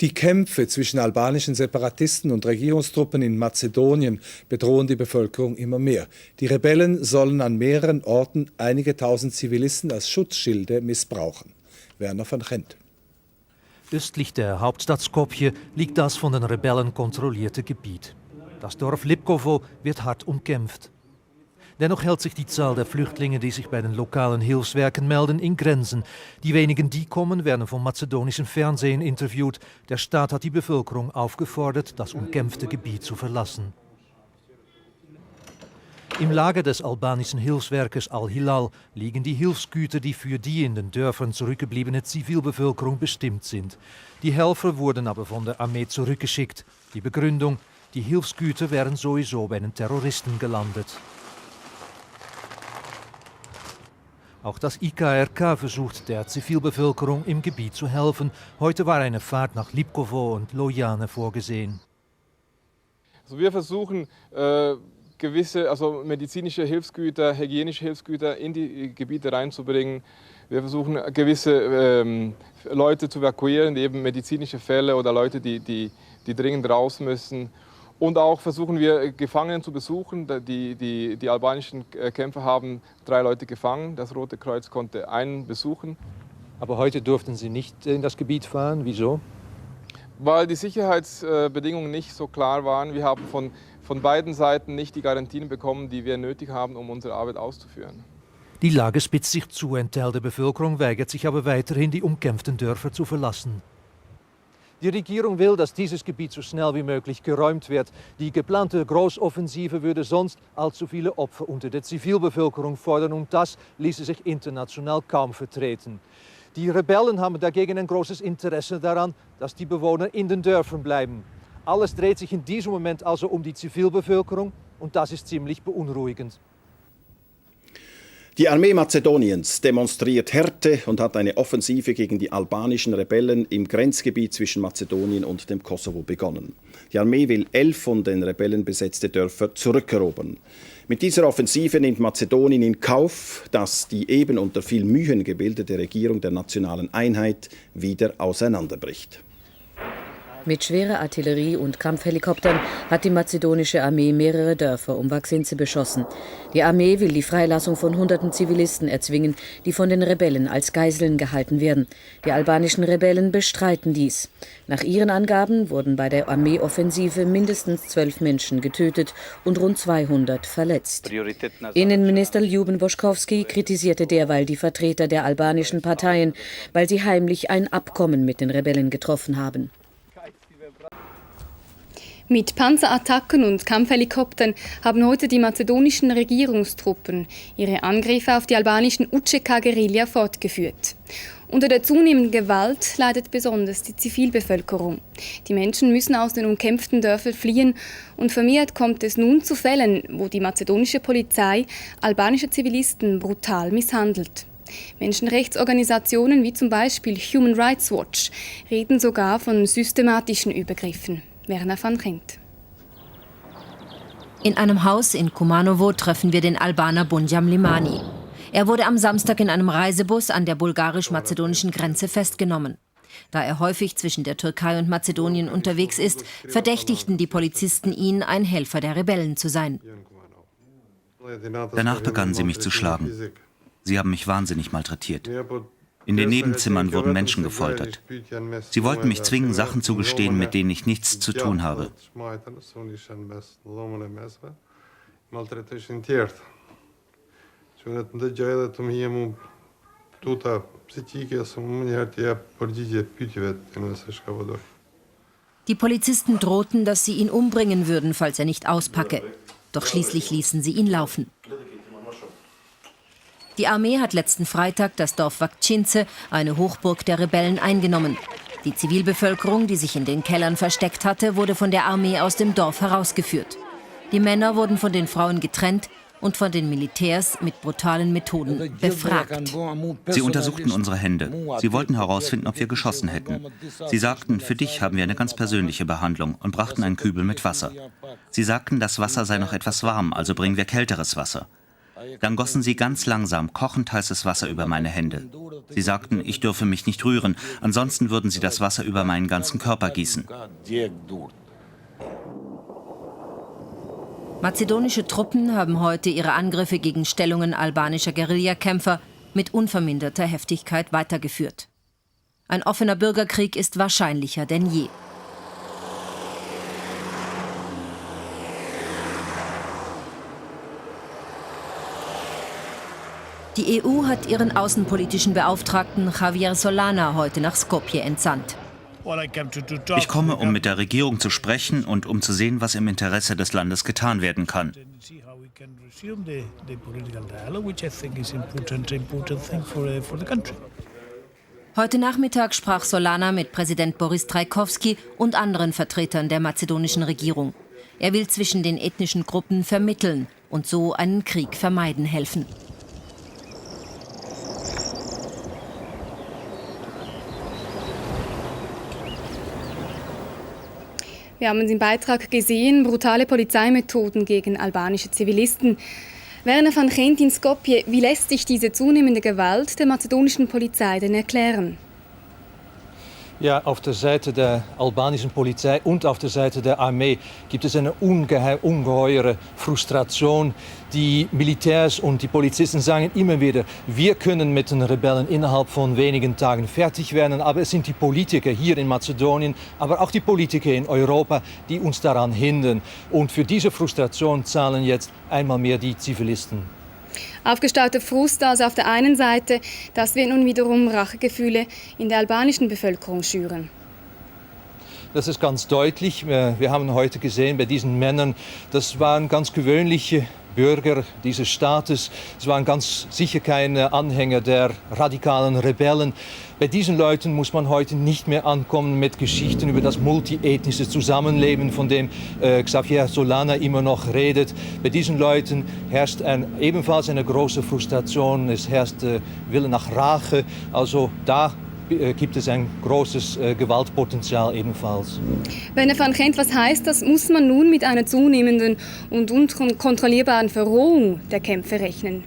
Die Kämpfe zwischen albanischen Separatisten und Regierungstruppen in Mazedonien bedrohen die Bevölkerung immer mehr. Die Rebellen sollen an mehreren Orten einige tausend Zivilisten als Schutzschilde missbrauchen. Werner van Gent. Östlich der Hauptstadt Skopje liegt das von den Rebellen kontrollierte Gebiet. Das Dorf Lipkovo wird hart umkämpft. Dennoch hält sich die Zahl der Flüchtlinge, die sich bei den lokalen Hilfswerken melden, in Grenzen. Die wenigen, die kommen, werden vom mazedonischen Fernsehen interviewt. Der Staat hat die Bevölkerung aufgefordert, das umkämpfte Gebiet zu verlassen. Im Lager des albanischen Hilfswerkes Al-Hilal liegen die Hilfsgüter, die für die in den Dörfern zurückgebliebene Zivilbevölkerung bestimmt sind. Die Helfer wurden aber von der Armee zurückgeschickt. Die Begründung: die Hilfsgüter wären sowieso bei den Terroristen gelandet. Auch das IKRK versucht der Zivilbevölkerung im Gebiet zu helfen. Heute war eine Fahrt nach Lipkovo und Lojane vorgesehen. Also wir versuchen gewisse medizinische Hilfsgüter, hygienische Hilfsgüter in die Gebiete reinzubringen. Wir versuchen gewisse Leute zu evakuieren, die eben medizinische Fälle oder Leute, die dringend raus müssen. Und auch versuchen wir, Gefangenen zu besuchen. Die albanischen Kämpfer haben 3 Leute gefangen. Das Rote Kreuz konnte einen besuchen. Aber heute durften Sie nicht in das Gebiet fahren. Wieso? Weil die Sicherheitsbedingungen nicht so klar waren. Wir haben von beiden Seiten nicht die Garantien bekommen, die wir nötig haben, um unsere Arbeit auszuführen. Die Lage spitzt sich zu, ein Teil der Bevölkerung weigert sich aber weiterhin, die umkämpften Dörfer zu verlassen. Die Regierung will, dass dieses Gebiet so schnell wie möglich geräumt wird. Die geplante Großoffensive würde sonst allzu viele Opfer unter der Zivilbevölkerung fordern und das ließe sich international kaum vertreten. Die Rebellen haben dagegen ein großes Interesse daran, dass die Bewohner in den Dörfern bleiben. Alles dreht sich in diesem Moment also um die Zivilbevölkerung und das ist ziemlich beunruhigend. Die Armee Mazedoniens demonstriert Härte und hat eine Offensive gegen die albanischen Rebellen im Grenzgebiet zwischen Mazedonien und dem Kosovo begonnen. Die Armee will 11 von den Rebellen besetzte Dörfer zurückerobern. Mit dieser Offensive nimmt Mazedonien in Kauf, dass die eben unter viel Mühen gebildete Regierung der nationalen Einheit wieder auseinanderbricht. Mit schwerer Artillerie und Kampfhelikoptern hat die mazedonische Armee mehrere Dörfer um Vaksinze beschossen. Die Armee will die Freilassung von hunderten Zivilisten erzwingen, die von den Rebellen als Geiseln gehalten werden. Die albanischen Rebellen bestreiten dies. Nach ihren Angaben wurden bei der Armeeoffensive mindestens 12 Menschen getötet und rund 200 verletzt. Innenminister Ljuben Boškovski kritisierte derweil die Vertreter der albanischen Parteien, weil sie heimlich ein Abkommen mit den Rebellen getroffen haben. Mit Panzerattacken und Kampfhelikoptern haben heute die mazedonischen Regierungstruppen ihre Angriffe auf die albanischen UÇK-Guerilla fortgeführt. Unter der zunehmenden Gewalt leidet besonders die Zivilbevölkerung. Die Menschen müssen aus den umkämpften Dörfern fliehen und vermehrt kommt es nun zu Fällen, wo die mazedonische Polizei albanische Zivilisten brutal misshandelt. Menschenrechtsorganisationen wie zum Beispiel Human Rights Watch reden sogar von systematischen Übergriffen. Werner van Gendt. In einem Haus in Kumanovo treffen wir den Albaner Bunjam Limani. Er wurde am Samstag in einem Reisebus an der bulgarisch-mazedonischen Grenze festgenommen. Da er häufig zwischen der Türkei und Mazedonien unterwegs ist, verdächtigten die Polizisten ihn, ein Helfer der Rebellen zu sein. Danach begannen sie mich zu schlagen. Sie haben mich wahnsinnig malträtiert. In den Nebenzimmern wurden Menschen gefoltert. Sie wollten mich zwingen, Sachen zu gestehen, mit denen ich nichts zu tun habe. Die Polizisten drohten, dass sie ihn umbringen würden, falls er nicht auspacke. Doch schließlich ließen sie ihn laufen. Die Armee hat letzten Freitag das Dorf Vakcince, eine Hochburg der Rebellen, eingenommen. Die Zivilbevölkerung, die sich in den Kellern versteckt hatte, wurde von der Armee aus dem Dorf herausgeführt. Die Männer wurden von den Frauen getrennt und von den Militärs mit brutalen Methoden befragt. Sie untersuchten unsere Hände. Sie wollten herausfinden, ob wir geschossen hätten. Sie sagten, für dich haben wir eine ganz persönliche Behandlung und brachten einen Kübel mit Wasser. Sie sagten, das Wasser sei noch etwas warm, also bringen wir kälteres Wasser. Dann gossen sie ganz langsam kochend heißes Wasser über meine Hände. Sie sagten, ich dürfe mich nicht rühren, ansonsten würden sie das Wasser über meinen ganzen Körper gießen. Mazedonische Truppen haben heute ihre Angriffe gegen Stellungen albanischer Guerillakämpfer mit unverminderter Heftigkeit weitergeführt. Ein offener Bürgerkrieg ist wahrscheinlicher denn je. Die EU hat ihren außenpolitischen Beauftragten Javier Solana heute nach Skopje entsandt. Ich komme, um mit der Regierung zu sprechen und um zu sehen, was im Interesse des Landes getan werden kann. Heute Nachmittag sprach Solana mit Präsident Boris Trajkovski und anderen Vertretern der mazedonischen Regierung. Er will zwischen den ethnischen Gruppen vermitteln und so einen Krieg vermeiden helfen. Wir haben es im Beitrag gesehen, brutale Polizeimethoden gegen albanische Zivilisten. Werner van Gendt in Skopje, wie lässt sich diese zunehmende Gewalt der mazedonischen Polizei denn erklären? Ja, auf der Seite der albanischen Polizei und auf der Seite der Armee gibt es eine ungeheure Frustration. Die Militärs und die Polizisten sagen immer wieder, wir können mit den Rebellen innerhalb von wenigen Tagen fertig werden, aber es sind die Politiker hier in Mazedonien, aber auch die Politiker in Europa, die uns daran hindern. Und für diese Frustration zahlen jetzt einmal mehr die Zivilisten. Aufgestauter Frust also auf der einen Seite, das wird nun wiederum Rachegefühle in der albanischen Bevölkerung schüren. Das ist ganz deutlich. Wir haben heute gesehen bei diesen Männern, das waren ganz gewöhnliche Bürger dieses Staates. Es waren ganz sicher keine Anhänger der radikalen Rebellen. Bei diesen Leuten muss man heute nicht mehr ankommen mit Geschichten über das multiethnische Zusammenleben, von dem Xavier Solana immer noch redet. Bei diesen Leuten herrscht ebenfalls eine große Frustration. Es herrscht Wille nach Rache. Also da gibt es ein großes Gewaltpotenzial ebenfalls. Werner van Gent, was heißt das? Muss man nun mit einer zunehmenden und unkontrollierbaren Verrohung der Kämpfe rechnen?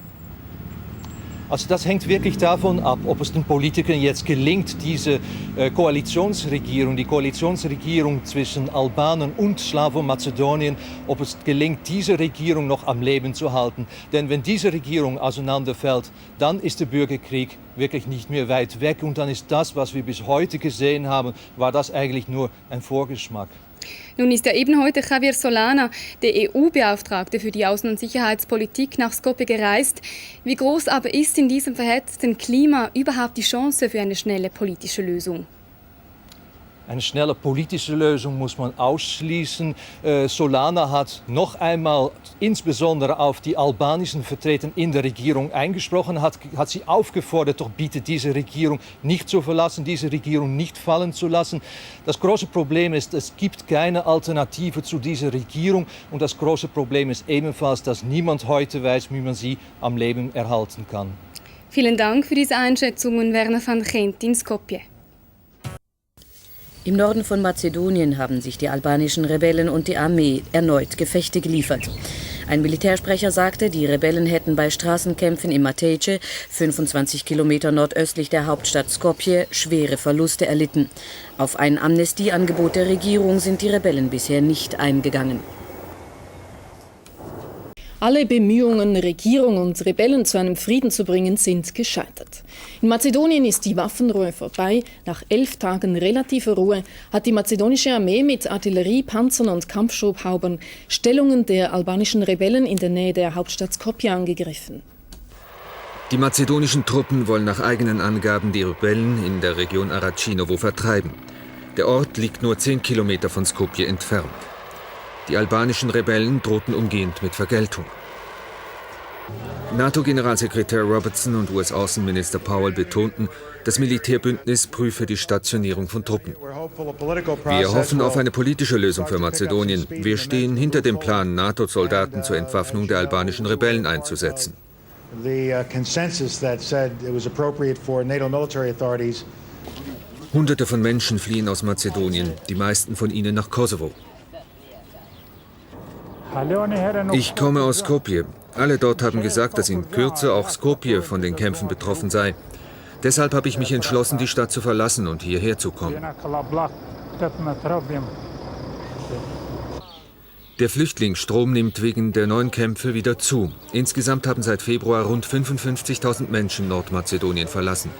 Also das hängt wirklich davon ab, ob es den Politikern jetzt gelingt, diese die Koalitionsregierung zwischen Albanien und Slawomazedonien, ob es gelingt, diese Regierung noch am Leben zu halten. Denn wenn diese Regierung auseinanderfällt, dann ist der Bürgerkrieg wirklich nicht mehr weit weg. Und dann ist das, was wir bis heute gesehen haben, war das eigentlich nur ein Vorgeschmack. Nun ist ja eben heute Javier Solana, der EU-Beauftragte für die Außen- und Sicherheitspolitik, nach Skopje gereist. Wie groß aber ist in diesem verhetzten Klima überhaupt die Chance für eine schnelle politische Lösung? Eine schnelle politische Lösung muss man ausschließen. Solana hat noch einmal insbesondere auf die albanischen Vertreter in der Regierung eingesprochen, hat sie aufgefordert, doch bitte diese Regierung nicht zu verlassen, diese Regierung nicht fallen zu lassen. Das große Problem ist, es gibt keine Alternative zu dieser Regierung. Und das große Problem ist ebenfalls, dass niemand heute weiß, wie man sie am Leben erhalten kann. Vielen Dank für diese Einschätzungen, Werner van Gent in Skopje. Im Norden von Mazedonien haben sich die albanischen Rebellen und die Armee erneut Gefechte geliefert. Ein Militärsprecher sagte, die Rebellen hätten bei Straßenkämpfen in Matejce, 25 Kilometer nordöstlich der Hauptstadt Skopje, schwere Verluste erlitten. Auf ein Amnestieangebot der Regierung sind die Rebellen bisher nicht eingegangen. Alle Bemühungen, Regierung und Rebellen zu einem Frieden zu bringen, sind gescheitert. In Mazedonien ist die Waffenruhe vorbei. Nach 11 Tagen relativer Ruhe hat die mazedonische Armee mit Artillerie, Panzern und Kampfschubhaubern Stellungen der albanischen Rebellen in der Nähe der Hauptstadt Skopje angegriffen. Die mazedonischen Truppen wollen nach eigenen Angaben die Rebellen in der Region Aracinovo vertreiben. Der Ort liegt nur 10 Kilometer von Skopje entfernt. Die albanischen Rebellen drohten umgehend mit Vergeltung. NATO-Generalsekretär Robertson und US-Außenminister Powell betonten, das Militärbündnis prüfe die Stationierung von Truppen. Wir hoffen auf eine politische Lösung für Mazedonien. Wir stehen hinter dem Plan, NATO-Soldaten zur Entwaffnung der albanischen Rebellen einzusetzen. Hunderte von Menschen fliehen aus Mazedonien, die meisten von ihnen nach Kosovo. Ich komme aus Skopje. Alle dort haben gesagt, dass in Kürze auch Skopje von den Kämpfen betroffen sei. Deshalb habe ich mich entschlossen, die Stadt zu verlassen und hierher zu kommen. Der Flüchtlingsstrom nimmt wegen der neuen Kämpfe wieder zu. Insgesamt haben seit Februar rund 55.000 Menschen Nordmazedonien verlassen.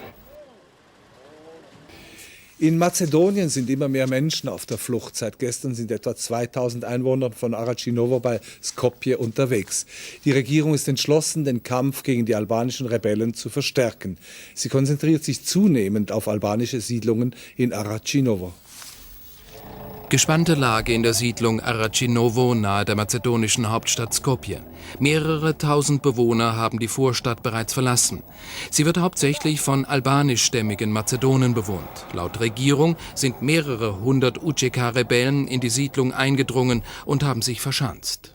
In Mazedonien sind immer mehr Menschen auf der Flucht. Seit gestern sind etwa 2000 Einwohner von Aracinovo bei Skopje unterwegs. Die Regierung ist entschlossen, den Kampf gegen die albanischen Rebellen zu verstärken. Sie konzentriert sich zunehmend auf albanische Siedlungen in Aracinovo. Gespannte Lage in der Siedlung Aracinovo nahe der mazedonischen Hauptstadt Skopje. Mehrere tausend Bewohner haben die Vorstadt bereits verlassen. Sie wird hauptsächlich von albanischstämmigen Mazedonen bewohnt. Laut Regierung sind mehrere hundert UÇK-Rebellen in die Siedlung eingedrungen und haben sich verschanzt.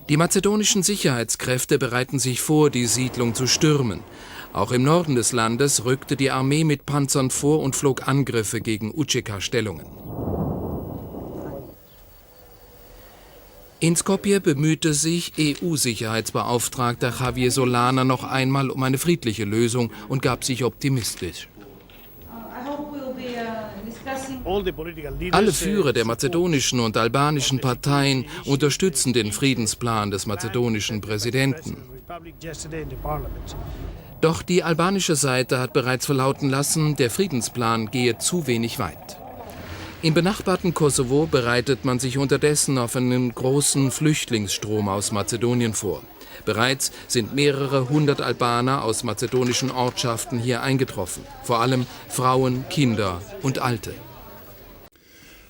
Die mazedonischen Sicherheitskräfte bereiten sich vor, die Siedlung zu stürmen. Auch im Norden des Landes rückte die Armee mit Panzern vor und flog Angriffe gegen UÇK-Stellungen. In Skopje bemühte sich EU-Sicherheitsbeauftragter Javier Solana noch einmal um eine friedliche Lösung und gab sich optimistisch. Alle Führer der mazedonischen und albanischen Parteien unterstützen den Friedensplan des mazedonischen Präsidenten. Doch die albanische Seite hat bereits verlauten lassen, der Friedensplan gehe zu wenig weit. Im benachbarten Kosovo bereitet man sich unterdessen auf einen großen Flüchtlingsstrom aus Mazedonien vor. Bereits sind mehrere hundert Albaner aus mazedonischen Ortschaften hier eingetroffen. Vor allem Frauen, Kinder und Alte.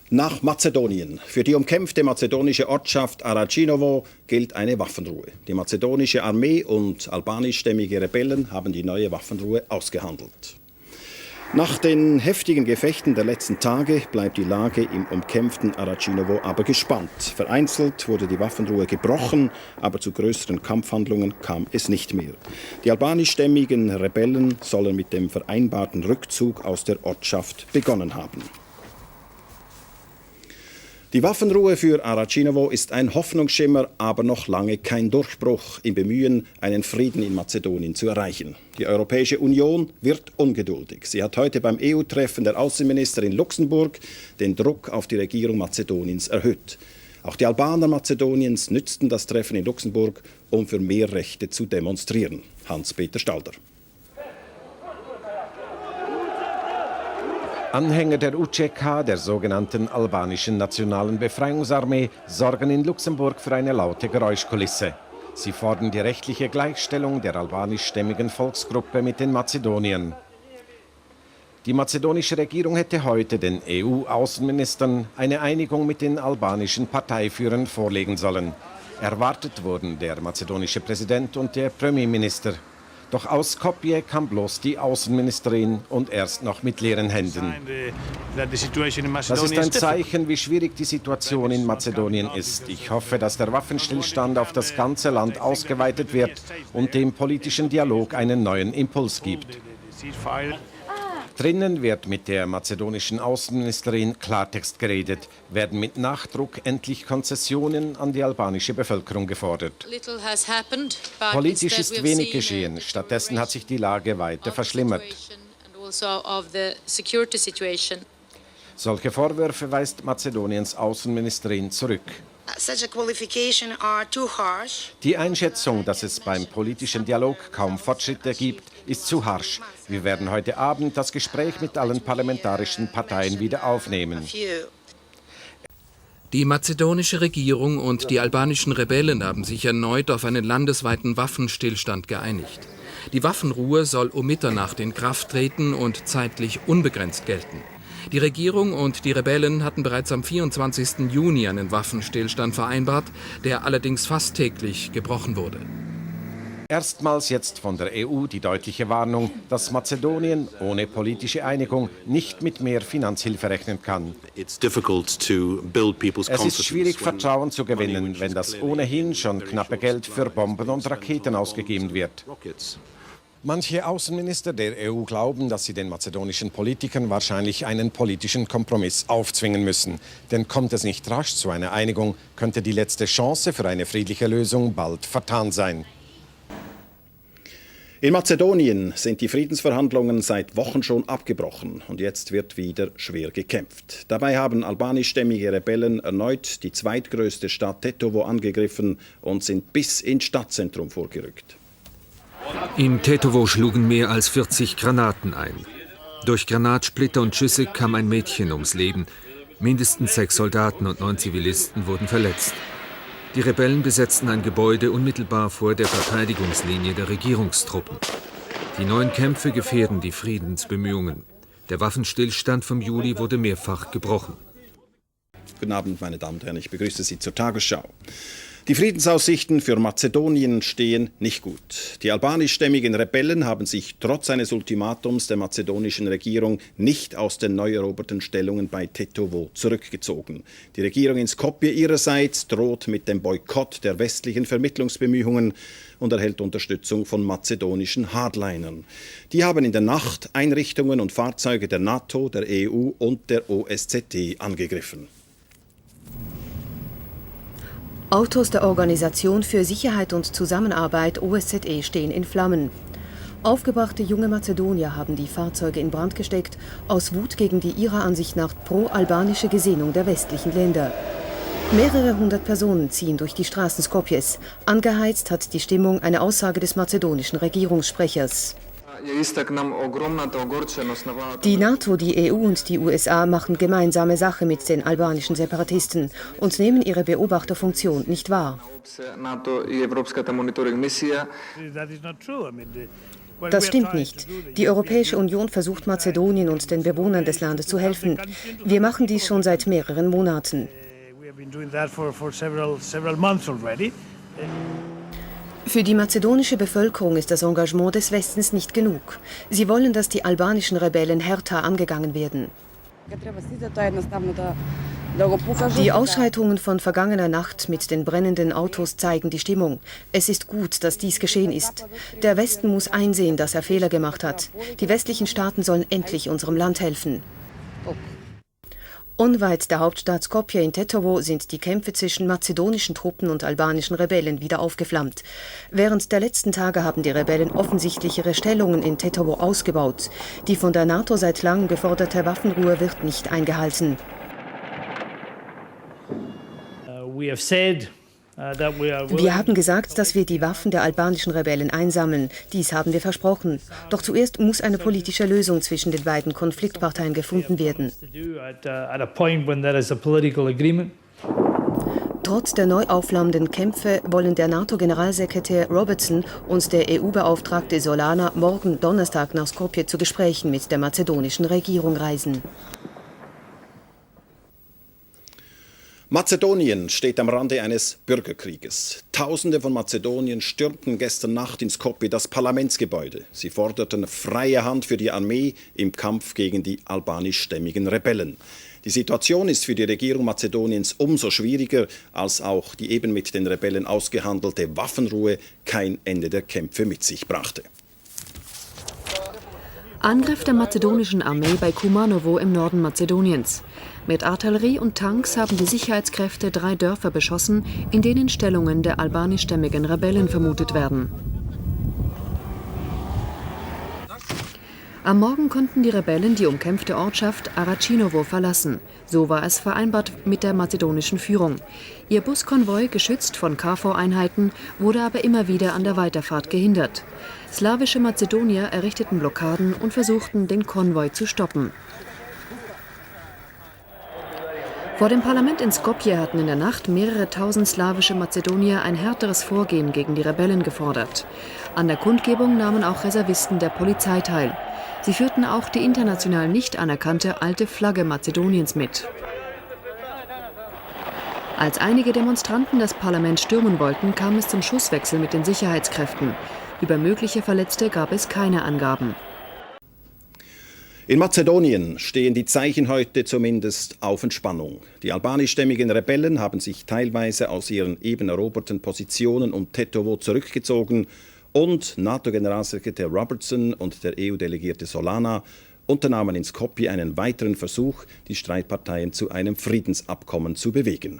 Nach Mazedonien. Für die umkämpfte mazedonische Ortschaft Aracinovo gilt eine Waffenruhe. Die mazedonische Armee und albanischstämmige Rebellen haben die neue Waffenruhe ausgehandelt. Nach den heftigen Gefechten der letzten Tage bleibt die Lage im umkämpften Aracinovo aber gespannt. Vereinzelt wurde die Waffenruhe gebrochen, aber zu größeren Kampfhandlungen kam es nicht mehr. Die albanischstämmigen Rebellen sollen mit dem vereinbarten Rückzug aus der Ortschaft begonnen haben. Die Waffenruhe für Aracinovo ist ein Hoffnungsschimmer, aber noch lange kein Durchbruch im Bemühen, einen Frieden in Mazedonien zu erreichen. Die Europäische Union wird ungeduldig. Sie hat heute beim EU-Treffen der Außenminister in Luxemburg den Druck auf die Regierung Mazedoniens erhöht. Auch die Albaner Mazedoniens nützten das Treffen in Luxemburg, um für mehr Rechte zu demonstrieren. Hans-Peter Stalder. Anhänger der UÇK, der sogenannten albanischen Nationalen Befreiungsarmee, sorgen in Luxemburg für eine laute Geräuschkulisse. Sie fordern die rechtliche Gleichstellung der albanischstämmigen Volksgruppe mit den Mazedoniern. Die mazedonische Regierung hätte heute den EU-Außenministern eine Einigung mit den albanischen Parteiführern vorlegen sollen. Erwartet wurden der mazedonische Präsident und der Premierminister. Doch aus Skopje kam bloß die Außenministerin und erst noch mit leeren Händen. Das ist ein Zeichen, wie schwierig die Situation in Mazedonien ist. Ich hoffe, dass der Waffenstillstand auf das ganze Land ausgeweitet wird und dem politischen Dialog einen neuen Impuls gibt. Drinnen wird mit der mazedonischen Außenministerin Klartext geredet, werden mit Nachdruck endlich Konzessionen an die albanische Bevölkerung gefordert. Politisch ist wenig geschehen, stattdessen hat sich die Lage weiter verschlimmert. Solche Vorwürfe weist Mazedoniens Außenministerin zurück. Die Einschätzung, dass es beim politischen Dialog kaum Fortschritte gibt, ist zu harsch. Wir werden heute Abend das Gespräch mit allen parlamentarischen Parteien wieder aufnehmen. Die mazedonische Regierung und die albanischen Rebellen haben sich erneut auf einen landesweiten Waffenstillstand geeinigt. Die Waffenruhe soll um Mitternacht in Kraft treten und zeitlich unbegrenzt gelten. Die Regierung und die Rebellen hatten bereits am 24. Juni einen Waffenstillstand vereinbart, der allerdings fast täglich gebrochen wurde. Erstmals jetzt von der EU die deutliche Warnung, dass Mazedonien ohne politische Einigung nicht mit mehr Finanzhilfe rechnen kann. Es ist schwierig, Vertrauen zu gewinnen, wenn das ohnehin schon knappe Geld für Bomben und Raketen ausgegeben wird. Manche Außenminister der EU glauben, dass sie den mazedonischen Politikern wahrscheinlich einen politischen Kompromiss aufzwingen müssen. Denn kommt es nicht rasch zu einer Einigung, könnte die letzte Chance für eine friedliche Lösung bald vertan sein. In Mazedonien sind die Friedensverhandlungen seit Wochen schon abgebrochen und jetzt wird wieder schwer gekämpft. Dabei haben albanischstämmige Rebellen erneut die zweitgrößte Stadt Tetovo angegriffen und sind bis ins Stadtzentrum vorgerückt. In Tetovo schlugen mehr als 40 Granaten ein. Durch Granatsplitter und Schüsse kam ein Mädchen ums Leben. Mindestens 6 Soldaten und 9 Zivilisten wurden verletzt. Die Rebellen besetzten ein Gebäude unmittelbar vor der Verteidigungslinie der Regierungstruppen. Die neuen Kämpfe gefährden die Friedensbemühungen. Der Waffenstillstand vom Juli wurde mehrfach gebrochen. Guten Abend, meine Damen und Herren, ich begrüße Sie zur Tagesschau. Die Friedensaussichten für Mazedonien stehen nicht gut. Die albanischstämmigen Rebellen haben sich trotz eines Ultimatums der mazedonischen Regierung nicht aus den neu eroberten Stellungen bei Tetovo zurückgezogen. Die Regierung in Skopje ihrerseits droht mit dem Boykott der westlichen Vermittlungsbemühungen und erhält Unterstützung von mazedonischen Hardlinern. Die haben in der Nacht Einrichtungen und Fahrzeuge der NATO, der EU und der OSZE angegriffen. Autos der Organisation für Sicherheit und Zusammenarbeit OSZE stehen in Flammen. Aufgebrachte junge Mazedonier haben die Fahrzeuge in Brand gesteckt, aus Wut gegen die ihrer Ansicht nach pro-albanische Gesinnung der westlichen Länder. Mehrere hundert Personen ziehen durch die Straßen Skopjes. Angeheizt hat die Stimmung eine Aussage des mazedonischen Regierungssprechers. Die NATO, die EU und die USA machen gemeinsame Sache mit den albanischen Separatisten und nehmen ihre Beobachterfunktion nicht wahr. Das stimmt nicht. Die Europäische Union versucht Mazedonien und den Bewohnern des Landes zu helfen. Wir machen dies schon seit mehreren Monaten. Für die mazedonische Bevölkerung ist das Engagement des Westens nicht genug. Sie wollen, dass die albanischen Rebellen härter angegangen werden. Die Ausschreitungen von vergangener Nacht mit den brennenden Autos zeigen die Stimmung. Es ist gut, dass dies geschehen ist. Der Westen muss einsehen, dass er Fehler gemacht hat. Die westlichen Staaten sollen endlich unserem Land helfen. Unweit der Hauptstadt Skopje in Tetovo sind die Kämpfe zwischen mazedonischen Truppen und albanischen Rebellen wieder aufgeflammt. Während der letzten Tage haben die Rebellen offensichtlich ihre Stellungen in Tetovo ausgebaut. Die von der NATO seit langem geforderte Waffenruhe wird nicht eingehalten. Wir haben gesagt, dass wir die Waffen der albanischen Rebellen einsammeln. Dies haben wir versprochen. Doch zuerst muss eine politische Lösung zwischen den beiden Konfliktparteien gefunden werden. Trotz der neu aufflammenden Kämpfe wollen der NATO-Generalsekretär Robertson und der EU-Beauftragte Solana morgen Donnerstag nach Skopje zu Gesprächen mit der mazedonischen Regierung reisen. Mazedonien steht am Rande eines Bürgerkrieges. Tausende von Mazedoniern stürmten gestern Nacht in Skopje das Parlamentsgebäude. Sie forderten freie Hand für die Armee im Kampf gegen die albanischstämmigen Rebellen. Die Situation ist für die Regierung Mazedoniens umso schwieriger, als auch die eben mit den Rebellen ausgehandelte Waffenruhe kein Ende der Kämpfe mit sich brachte. Angriff der mazedonischen Armee bei Kumanovo im Norden Mazedoniens. Mit Artillerie und Tanks haben die Sicherheitskräfte 3 Dörfer beschossen, in denen Stellungen der albanischstämmigen Rebellen vermutet werden. Am Morgen konnten die Rebellen die umkämpfte Ortschaft Aracinovo verlassen. So war es vereinbart mit der mazedonischen Führung. Ihr Buskonvoi, geschützt von KFOR-Einheiten, wurde aber immer wieder an der Weiterfahrt gehindert. Slawische Mazedonier errichteten Blockaden und versuchten, den Konvoi zu stoppen. Vor dem Parlament in Skopje hatten in der Nacht mehrere tausend slawische Mazedonier ein härteres Vorgehen gegen die Rebellen gefordert. An der Kundgebung nahmen auch Reservisten der Polizei teil. Sie führten auch die international nicht anerkannte alte Flagge Mazedoniens mit. Als einige Demonstranten das Parlament stürmen wollten, kam es zum Schusswechsel mit den Sicherheitskräften. Über mögliche Verletzte gab es keine Angaben. In Mazedonien stehen die Zeichen heute zumindest auf Entspannung. Die albanischstämmigen Rebellen haben sich teilweise aus ihren eben eroberten Positionen um Tetovo zurückgezogen und NATO-Generalsekretär Robertson und der EU-Delegierte Solana unternahmen in Skopje einen weiteren Versuch, die Streitparteien zu einem Friedensabkommen zu bewegen.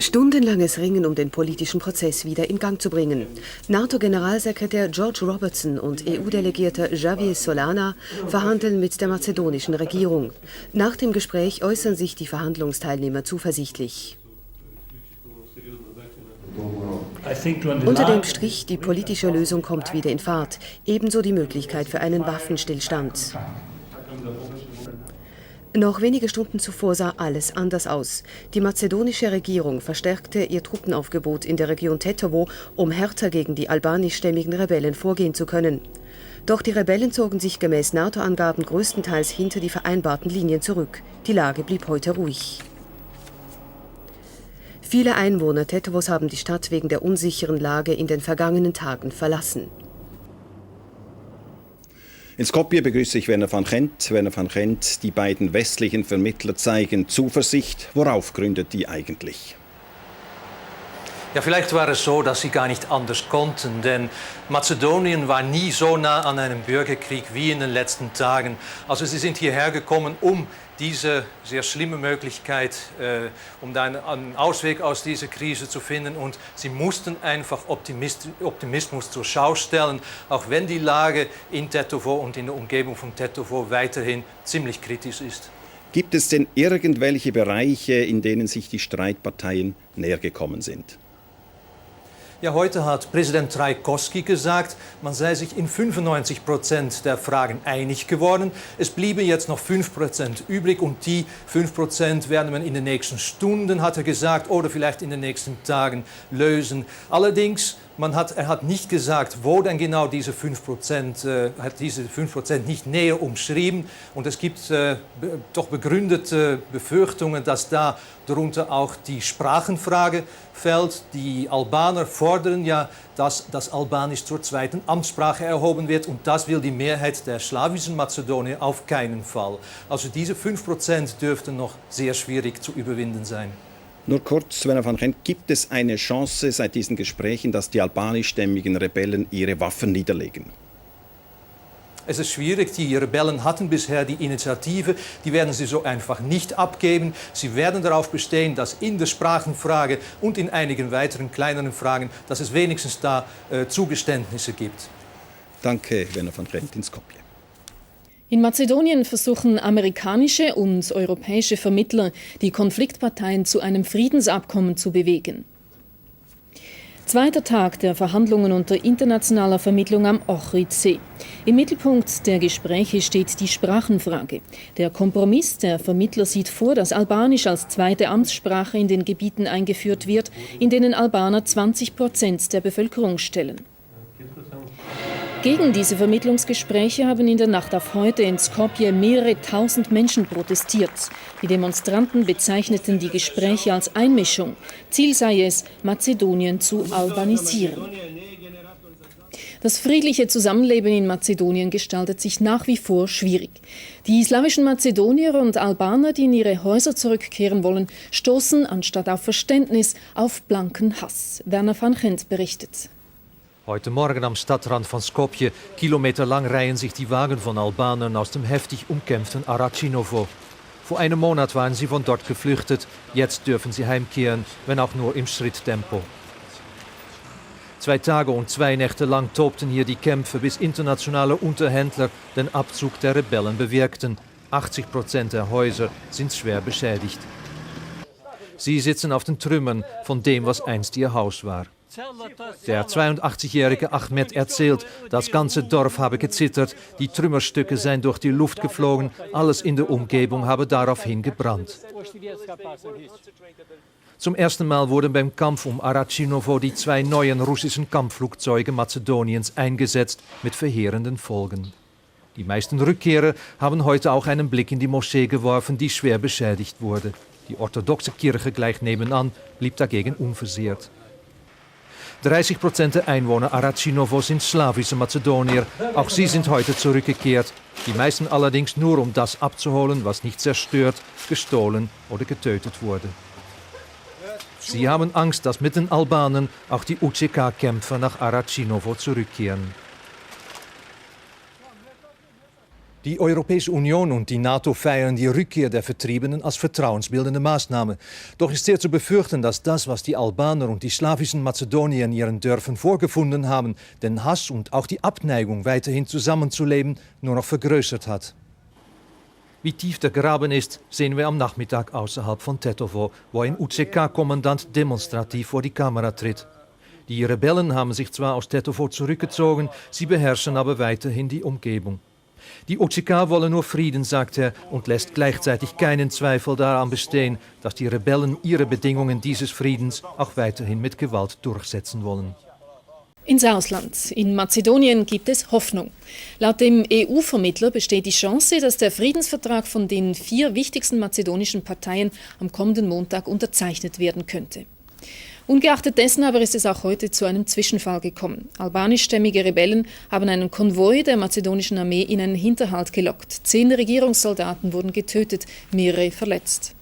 Stundenlanges Ringen, um den politischen Prozess wieder in Gang zu bringen. NATO-Generalsekretär George Robertson und EU-Delegierter Javier Solana verhandeln mit der mazedonischen Regierung. Nach dem Gespräch äußern sich die Verhandlungsteilnehmer zuversichtlich. Unter dem Strich, die politische Lösung kommt wieder in Fahrt. Ebenso die Möglichkeit für einen Waffenstillstand. Noch wenige Stunden zuvor sah alles anders aus. Die mazedonische Regierung verstärkte ihr Truppenaufgebot in der Region Tetovo, um härter gegen die albanischstämmigen Rebellen vorgehen zu können. Doch die Rebellen zogen sich gemäß NATO-Angaben größtenteils hinter die vereinbarten Linien zurück. Die Lage blieb heute ruhig. Viele Einwohner Tetovos haben die Stadt wegen der unsicheren Lage in den vergangenen Tagen verlassen. In Skopje begrüße ich Werner van Gent. Werner van Gent, die beiden westlichen Vermittler zeigen Zuversicht. Worauf gründet die eigentlich? Ja, vielleicht war es so, dass sie gar nicht anders konnten, denn Mazedonien war nie so nah an einem Bürgerkrieg wie in den letzten Tagen. Also sie sind hierher gekommen, um diese sehr schlimme Möglichkeit, um da einen Ausweg aus dieser Krise zu finden, und sie mussten einfach Optimismus zur Schau stellen, auch wenn die Lage in Tetovo und in der Umgebung von Tetovo weiterhin ziemlich kritisch ist. Gibt es denn irgendwelche Bereiche, in denen sich die Streitparteien näher gekommen sind? Ja, heute hat Präsident Trajkovski gesagt, man sei sich in 95% der Fragen einig geworden. Es bliebe jetzt noch 5% übrig, und die 5% werden wir in den nächsten Stunden, hat er gesagt, oder vielleicht in den nächsten Tagen lösen. Allerdings, er hat nicht gesagt, wo denn genau diese 5%, hat diese 5% nicht näher umschrieben. Und es gibt doch begründete Befürchtungen, dass da darunter auch die Sprachenfrage fällt. Die Albaner fordern ja, dass das Albanisch zur zweiten Amtssprache erhoben wird, und das will die Mehrheit der slawischen Mazedonier auf keinen Fall. Also diese 5% dürften noch sehr schwierig zu überwinden sein. Nur kurz, Werner van Gent, gibt es eine Chance seit diesen Gesprächen, dass die albanischstämmigen Rebellen ihre Waffen niederlegen? Es ist schwierig, die Rebellen hatten bisher die Initiative, die werden sie so einfach nicht abgeben. Sie werden darauf bestehen, dass in der Sprachenfrage und in einigen weiteren kleineren Fragen, dass es wenigstens da Zugeständnisse gibt. Danke, Werner van Gent in Skopje. In Mazedonien versuchen amerikanische und europäische Vermittler, die Konfliktparteien zu einem Friedensabkommen zu bewegen. Zweiter Tag der Verhandlungen unter internationaler Vermittlung am Ohridsee. Im Mittelpunkt der Gespräche steht die Sprachenfrage. Der Kompromiss der Vermittler sieht vor, dass Albanisch als zweite Amtssprache in den Gebieten eingeführt wird, in denen Albaner 20% der Bevölkerung stellen. Gegen diese Vermittlungsgespräche haben in der Nacht auf heute in Skopje mehrere tausend Menschen protestiert. Die Demonstranten bezeichneten die Gespräche als Einmischung. Ziel sei es, Mazedonien zu albanisieren. Das friedliche Zusammenleben in Mazedonien gestaltet sich nach wie vor schwierig. Die slawischen Mazedonier und Albaner, die in ihre Häuser zurückkehren wollen, stoßen anstatt auf Verständnis auf blanken Hass. Werner van Gent berichtet. Heute Morgen am Stadtrand von Skopje, kilometerlang reihen sich die Wagen von Albanern aus dem heftig umkämpften Arachinovo. Vor einem Monat waren sie von dort geflüchtet, jetzt dürfen sie heimkehren, wenn auch nur im Schritttempo. 2 Tage und 2 Nächte lang tobten hier die Kämpfe, bis internationale Unterhändler den Abzug der Rebellen bewirkten. 80% der Häuser sind schwer beschädigt. Sie sitzen auf den Trümmern von dem, was einst ihr Haus war. Der 82-jährige Ahmed erzählt, das ganze Dorf habe gezittert, die Trümmerstücke seien durch die Luft geflogen, alles in der Umgebung habe daraufhin gebrannt. Zum ersten Mal wurden beim Kampf um Arachinovo die 2 neuen russischen Kampfflugzeuge Mazedoniens eingesetzt, mit verheerenden Folgen. Die meisten Rückkehrer haben heute auch einen Blick in die Moschee geworfen, die schwer beschädigt wurde. Die orthodoxe Kirche gleich nebenan blieb dagegen unversehrt. 30% der Einwohner Arachinovo sind slawische Mazedonier. Auch sie sind heute zurückgekehrt. Die meisten allerdings nur, um das abzuholen, was nicht zerstört, gestohlen oder getötet wurde. Sie haben Angst, dass mit den Albanern auch die UÇK-Kämpfer nach Arachinovo zurückkehren. Die Europäische Union und die NATO feiern die Rückkehr der Vertriebenen als vertrauensbildende Maßnahme. Doch ist sehr zu befürchten, dass das, was die Albaner und die slawischen Mazedonier in ihren Dörfern vorgefunden haben, den Hass und auch die Abneigung, weiterhin zusammenzuleben, nur noch vergrößert hat. Wie tief der Graben ist, sehen wir am Nachmittag außerhalb von Tetovo, wo ein UÇK-Kommandant demonstrativ vor die Kamera tritt. Die Rebellen haben sich zwar aus Tetovo zurückgezogen, sie beherrschen aber weiterhin die Umgebung. Die UÇK wolle nur Frieden, sagt er, und lässt gleichzeitig keinen Zweifel daran bestehen, dass die Rebellen ihre Bedingungen dieses Friedens auch weiterhin mit Gewalt durchsetzen wollen. Ins Ausland. In Mazedonien gibt es Hoffnung. Laut dem EU-Vermittler besteht die Chance, dass der Friedensvertrag von den 4 wichtigsten mazedonischen Parteien am kommenden Montag unterzeichnet werden könnte. Ungeachtet dessen aber ist es auch heute zu einem Zwischenfall gekommen. Albanischstämmige Rebellen haben einen Konvoi der mazedonischen Armee in einen Hinterhalt gelockt. 10 Regierungssoldaten wurden getötet, mehrere verletzt.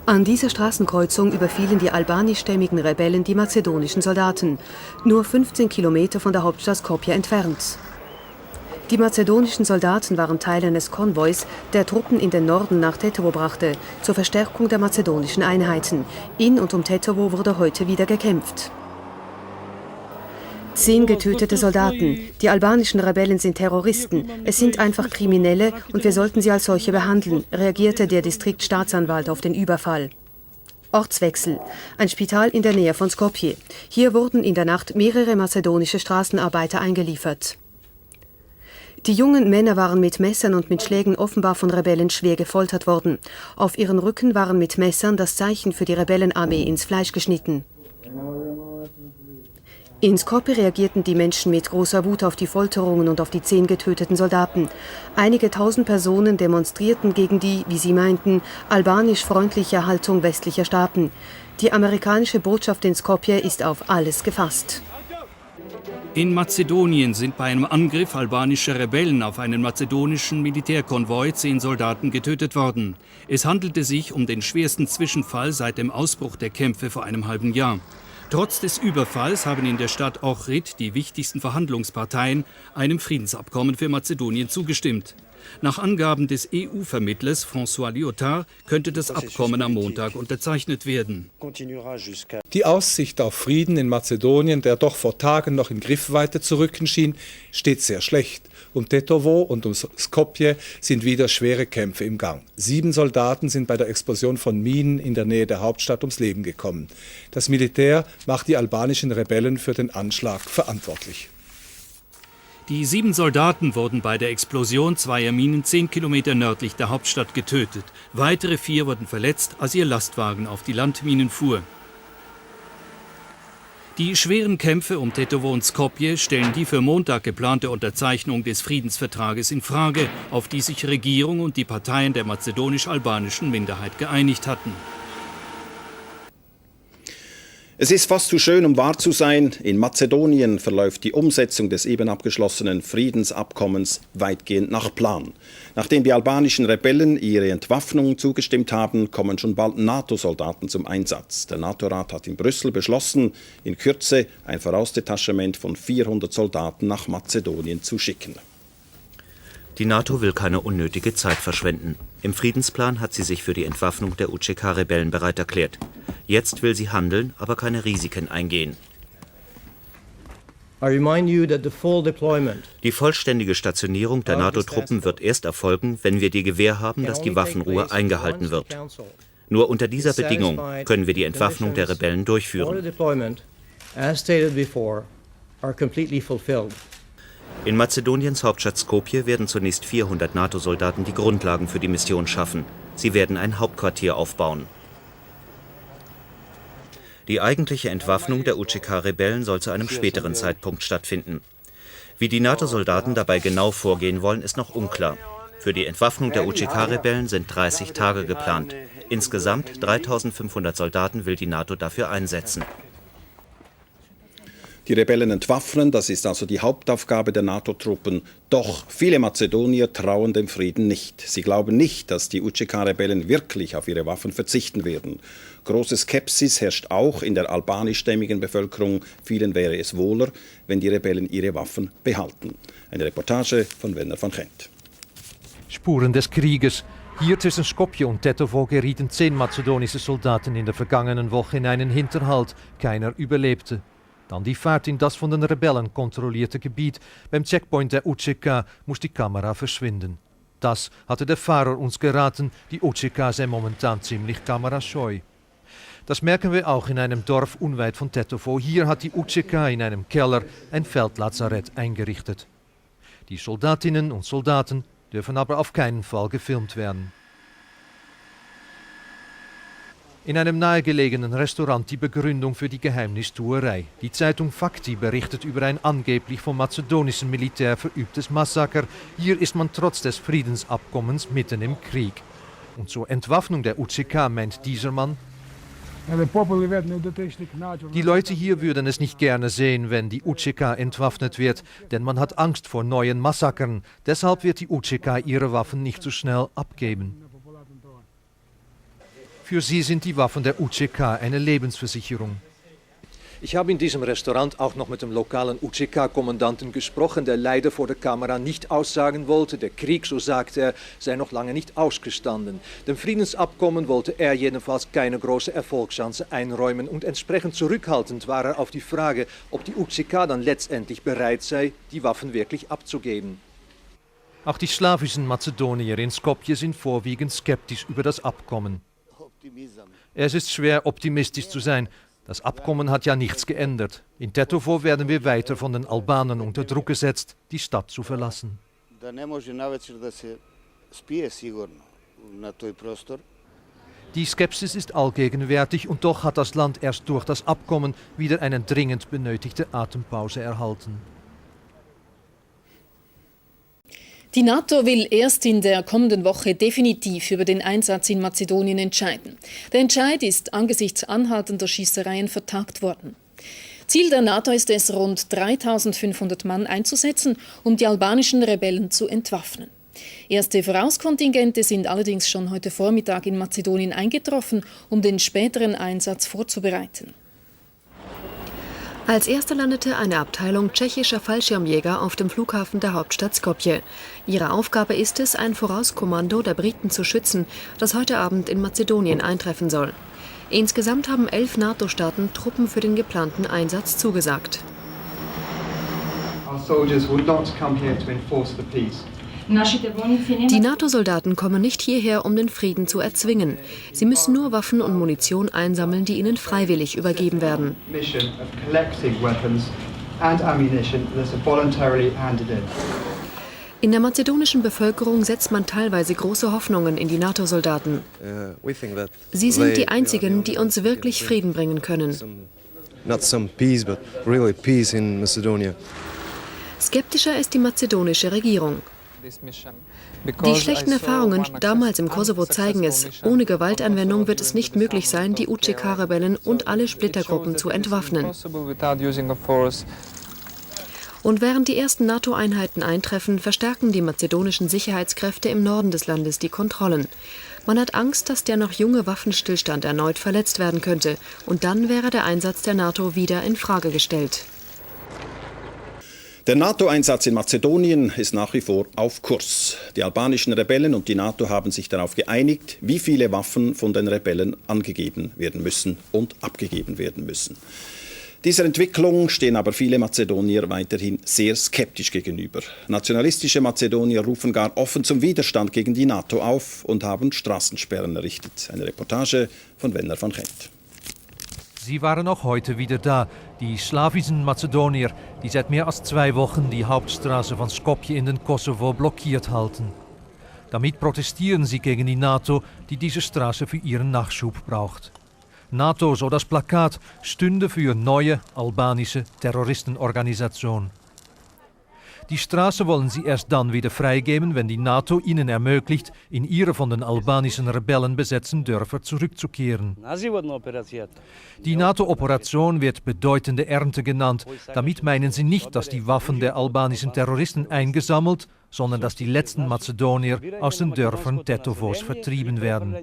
An dieser Straßenkreuzung überfielen die albanischstämmigen Rebellen die mazedonischen Soldaten, nur 15 Kilometer von der Hauptstadt Skopje entfernt. Die mazedonischen Soldaten waren Teil eines Konvois, der Truppen in den Norden nach Tetovo brachte, zur Verstärkung der mazedonischen Einheiten. In und um Tetovo wurde heute wieder gekämpft. 10 getötete Soldaten. Die albanischen Rebellen sind Terroristen. Es sind einfach Kriminelle und wir sollten sie als solche behandeln, reagierte der Distriktstaatsanwalt auf den Überfall. Ortswechsel. Ein Spital in der Nähe von Skopje. Hier wurden in der Nacht mehrere mazedonische Straßenarbeiter eingeliefert. Die jungen Männer waren mit Messern und mit Schlägen offenbar von Rebellen schwer gefoltert worden. Auf ihren Rücken waren mit Messern das Zeichen für die Rebellenarmee ins Fleisch geschnitten. In Skopje reagierten die Menschen mit großer Wut auf die Folterungen und auf die 10 getöteten Soldaten. Einige tausend Personen demonstrierten gegen die, wie sie meinten, albanisch-freundliche Haltung westlicher Staaten. Die amerikanische Botschaft in Skopje ist auf alles gefasst. In Mazedonien sind bei einem Angriff albanischer Rebellen auf einen mazedonischen Militärkonvoi 10 Soldaten getötet worden. Es handelte sich um den schwersten Zwischenfall seit dem Ausbruch der Kämpfe vor einem halben Jahr. Trotz des Überfalls haben in der Stadt Ohrid die wichtigsten Verhandlungsparteien einem Friedensabkommen für Mazedonien zugestimmt. Nach Angaben des EU-Vermittlers François Lyotard könnte das Abkommen am Montag unterzeichnet werden. Die Aussicht auf Frieden in Mazedonien, der doch vor Tagen noch in Griffweite zu rücken schien, steht sehr schlecht. Um Tetovo und um Skopje sind wieder schwere Kämpfe im Gang. 7 Soldaten sind bei der Explosion von Minen in der Nähe der Hauptstadt ums Leben gekommen. Das Militär macht die albanischen Rebellen für den Anschlag verantwortlich. Die 7 Soldaten wurden bei der Explosion zweier Minen 10 Kilometer nördlich der Hauptstadt getötet. Weitere 4 wurden verletzt, als ihr Lastwagen auf die Landminen fuhr. Die schweren Kämpfe um Tetovo und Skopje stellen die für Montag geplante Unterzeichnung des Friedensvertrages in Frage, auf die sich Regierung und die Parteien der mazedonisch-albanischen Minderheit geeinigt hatten. Es ist fast zu schön, um wahr zu sein. In Mazedonien verläuft die Umsetzung des eben abgeschlossenen Friedensabkommens weitgehend nach Plan. Nachdem die albanischen Rebellen ihre Entwaffnung zugestimmt haben, kommen schon bald NATO-Soldaten zum Einsatz. Der NATO-Rat hat in Brüssel beschlossen, in Kürze ein Vorausdetachement von 400 Soldaten nach Mazedonien zu schicken. Die NATO will keine unnötige Zeit verschwenden. Im Friedensplan hat sie sich für die Entwaffnung der UÇK-Rebellen bereit erklärt. Jetzt will sie handeln, aber keine Risiken eingehen. Die vollständige Stationierung der NATO-Truppen wird erst erfolgen, wenn wir die Gewähr haben, dass die Waffenruhe eingehalten wird. Nur unter dieser Bedingung können wir die Entwaffnung der Rebellen durchführen. In Mazedoniens Hauptstadt Skopje werden zunächst 400 NATO-Soldaten die Grundlagen für die Mission schaffen. Sie werden ein Hauptquartier aufbauen. Die eigentliche Entwaffnung der UÇK-Rebellen soll zu einem späteren Zeitpunkt stattfinden. Wie die NATO-Soldaten dabei genau vorgehen wollen, ist noch unklar. Für die Entwaffnung der UÇK-Rebellen sind 30 Tage geplant. Insgesamt 3.500 Soldaten will die NATO dafür einsetzen. Die Rebellen entwaffnen, das ist also die Hauptaufgabe der NATO-Truppen. Doch viele Mazedonier trauen dem Frieden nicht. Sie glauben nicht, dass die UÇK-Rebellen wirklich auf ihre Waffen verzichten werden. Große Skepsis herrscht auch in der albanischstämmigen Bevölkerung. Vielen wäre es wohler, wenn die Rebellen ihre Waffen behalten. Eine Reportage von Werner van Gent. Spuren des Krieges. Hier zwischen Skopje und Tetovo gerieten 10 mazedonische Soldaten in der vergangenen Woche in einen Hinterhalt. Keiner überlebte. Dann die Fahrt in das von den Rebellen kontrollierte Gebiet. Beim Checkpoint der UÇK muss die Kamera verschwinden. Das hatte der Fahrer uns geraten. Die UÇK sei momentan ziemlich kamerascheu. Das merken wir auch in einem Dorf unweit von Tetovo. Hier hat die UÇK in einem Keller ein Feldlazarett eingerichtet. Die Soldatinnen und Soldaten dürfen aber auf keinen Fall gefilmt werden. In einem nahegelegenen Restaurant die Begründung für die Geheimnistuerei. Die Zeitung Fakti berichtet über ein angeblich vom mazedonischen Militär verübtes Massaker. Hier ist man trotz des Friedensabkommens mitten im Krieg. Und zur Entwaffnung der UÇK meint dieser Mann: Die Leute hier würden es nicht gerne sehen, wenn die UÇK entwaffnet wird, denn man hat Angst vor neuen Massakern. Deshalb wird die UÇK ihre Waffen nicht so schnell abgeben. Für sie sind die Waffen der UÇK eine Lebensversicherung. Ich habe in diesem Restaurant auch noch mit dem lokalen UÇK-Kommandanten gesprochen, der leider vor der Kamera nicht aussagen wollte. Der Krieg, so sagte er, sei noch lange nicht ausgestanden. Dem Friedensabkommen wollte er jedenfalls keine große Erfolgschance einräumen und entsprechend zurückhaltend war er auf die Frage, ob die UÇK dann letztendlich bereit sei, die Waffen wirklich abzugeben. Auch die slawischen Mazedonier in Skopje sind vorwiegend skeptisch über das Abkommen. Es ist schwer, optimistisch zu sein. Das Abkommen hat ja nichts geändert. In Tetovo werden wir weiter von den Albanern unter Druck gesetzt, die Stadt zu verlassen. Die Skepsis ist allgegenwärtig und doch hat das Land erst durch das Abkommen wieder eine dringend benötigte Atempause erhalten. Die NATO will erst in der kommenden Woche definitiv über den Einsatz in Mazedonien entscheiden. Der Entscheid ist angesichts anhaltender Schießereien vertagt worden. Ziel der NATO ist es, rund 3.500 Mann einzusetzen, um die albanischen Rebellen zu entwaffnen. Erste Vorauskontingente sind allerdings schon heute Vormittag in Mazedonien eingetroffen, um den späteren Einsatz vorzubereiten. Als erste landete eine Abteilung tschechischer Fallschirmjäger auf dem Flughafen der Hauptstadt Skopje. Ihre Aufgabe ist es, ein Vorauskommando der Briten zu schützen, das heute Abend in Mazedonien eintreffen soll. Insgesamt haben 11 NATO-Staaten Truppen für den geplanten Einsatz zugesagt. Our soldiers will not come here to enforce the peace. Die NATO-Soldaten kommen nicht hierher, um den Frieden zu erzwingen. Sie müssen nur Waffen und Munition einsammeln, die ihnen freiwillig übergeben werden. In der mazedonischen Bevölkerung setzt man teilweise große Hoffnungen in die NATO-Soldaten. Sie sind die einzigen, die uns wirklich Frieden bringen können. Skeptischer ist die mazedonische Regierung. Die schlechten Erfahrungen damals im Kosovo zeigen es, ohne Gewaltanwendung wird es nicht möglich sein, die UÇK-Rebellen und alle Splittergruppen zu entwaffnen. Und während die ersten NATO-Einheiten eintreffen, verstärken die mazedonischen Sicherheitskräfte im Norden des Landes die Kontrollen. Man hat Angst, dass der noch junge Waffenstillstand erneut verletzt werden könnte. Und dann wäre der Einsatz der NATO wieder in Frage gestellt. Der NATO-Einsatz in Mazedonien ist nach wie vor auf Kurs. Die albanischen Rebellen und die NATO haben sich darauf geeinigt, wie viele Waffen von den Rebellen angegeben werden müssen und abgegeben werden müssen. Dieser Entwicklung stehen aber viele Mazedonier weiterhin sehr skeptisch gegenüber. Nationalistische Mazedonier rufen gar offen zum Widerstand gegen die NATO auf und haben Straßensperren errichtet. Eine Reportage von Werner van Gent. Sie waren auch heute wieder da, die slawischen Mazedonier, die seit mehr als 2 Wochen die Hauptstraße von Skopje in den Kosovo blockiert halten. Damit protestieren sie gegen die NATO, die diese Straße für ihren Nachschub braucht. NATO, so das Plakat, stünde für neue albanische Terroristenorganisation. Die Straße wollen sie erst dann wieder freigeben, wenn die NATO ihnen ermöglicht, in ihre von den albanischen Rebellen besetzten Dörfer zurückzukehren. Die NATO-Operation wird bedeutende Ernte genannt. Damit meinen sie nicht, dass die Waffen der albanischen Terroristen eingesammelt, sondern dass die letzten Mazedonier aus den Dörfern Tetovos vertrieben werden.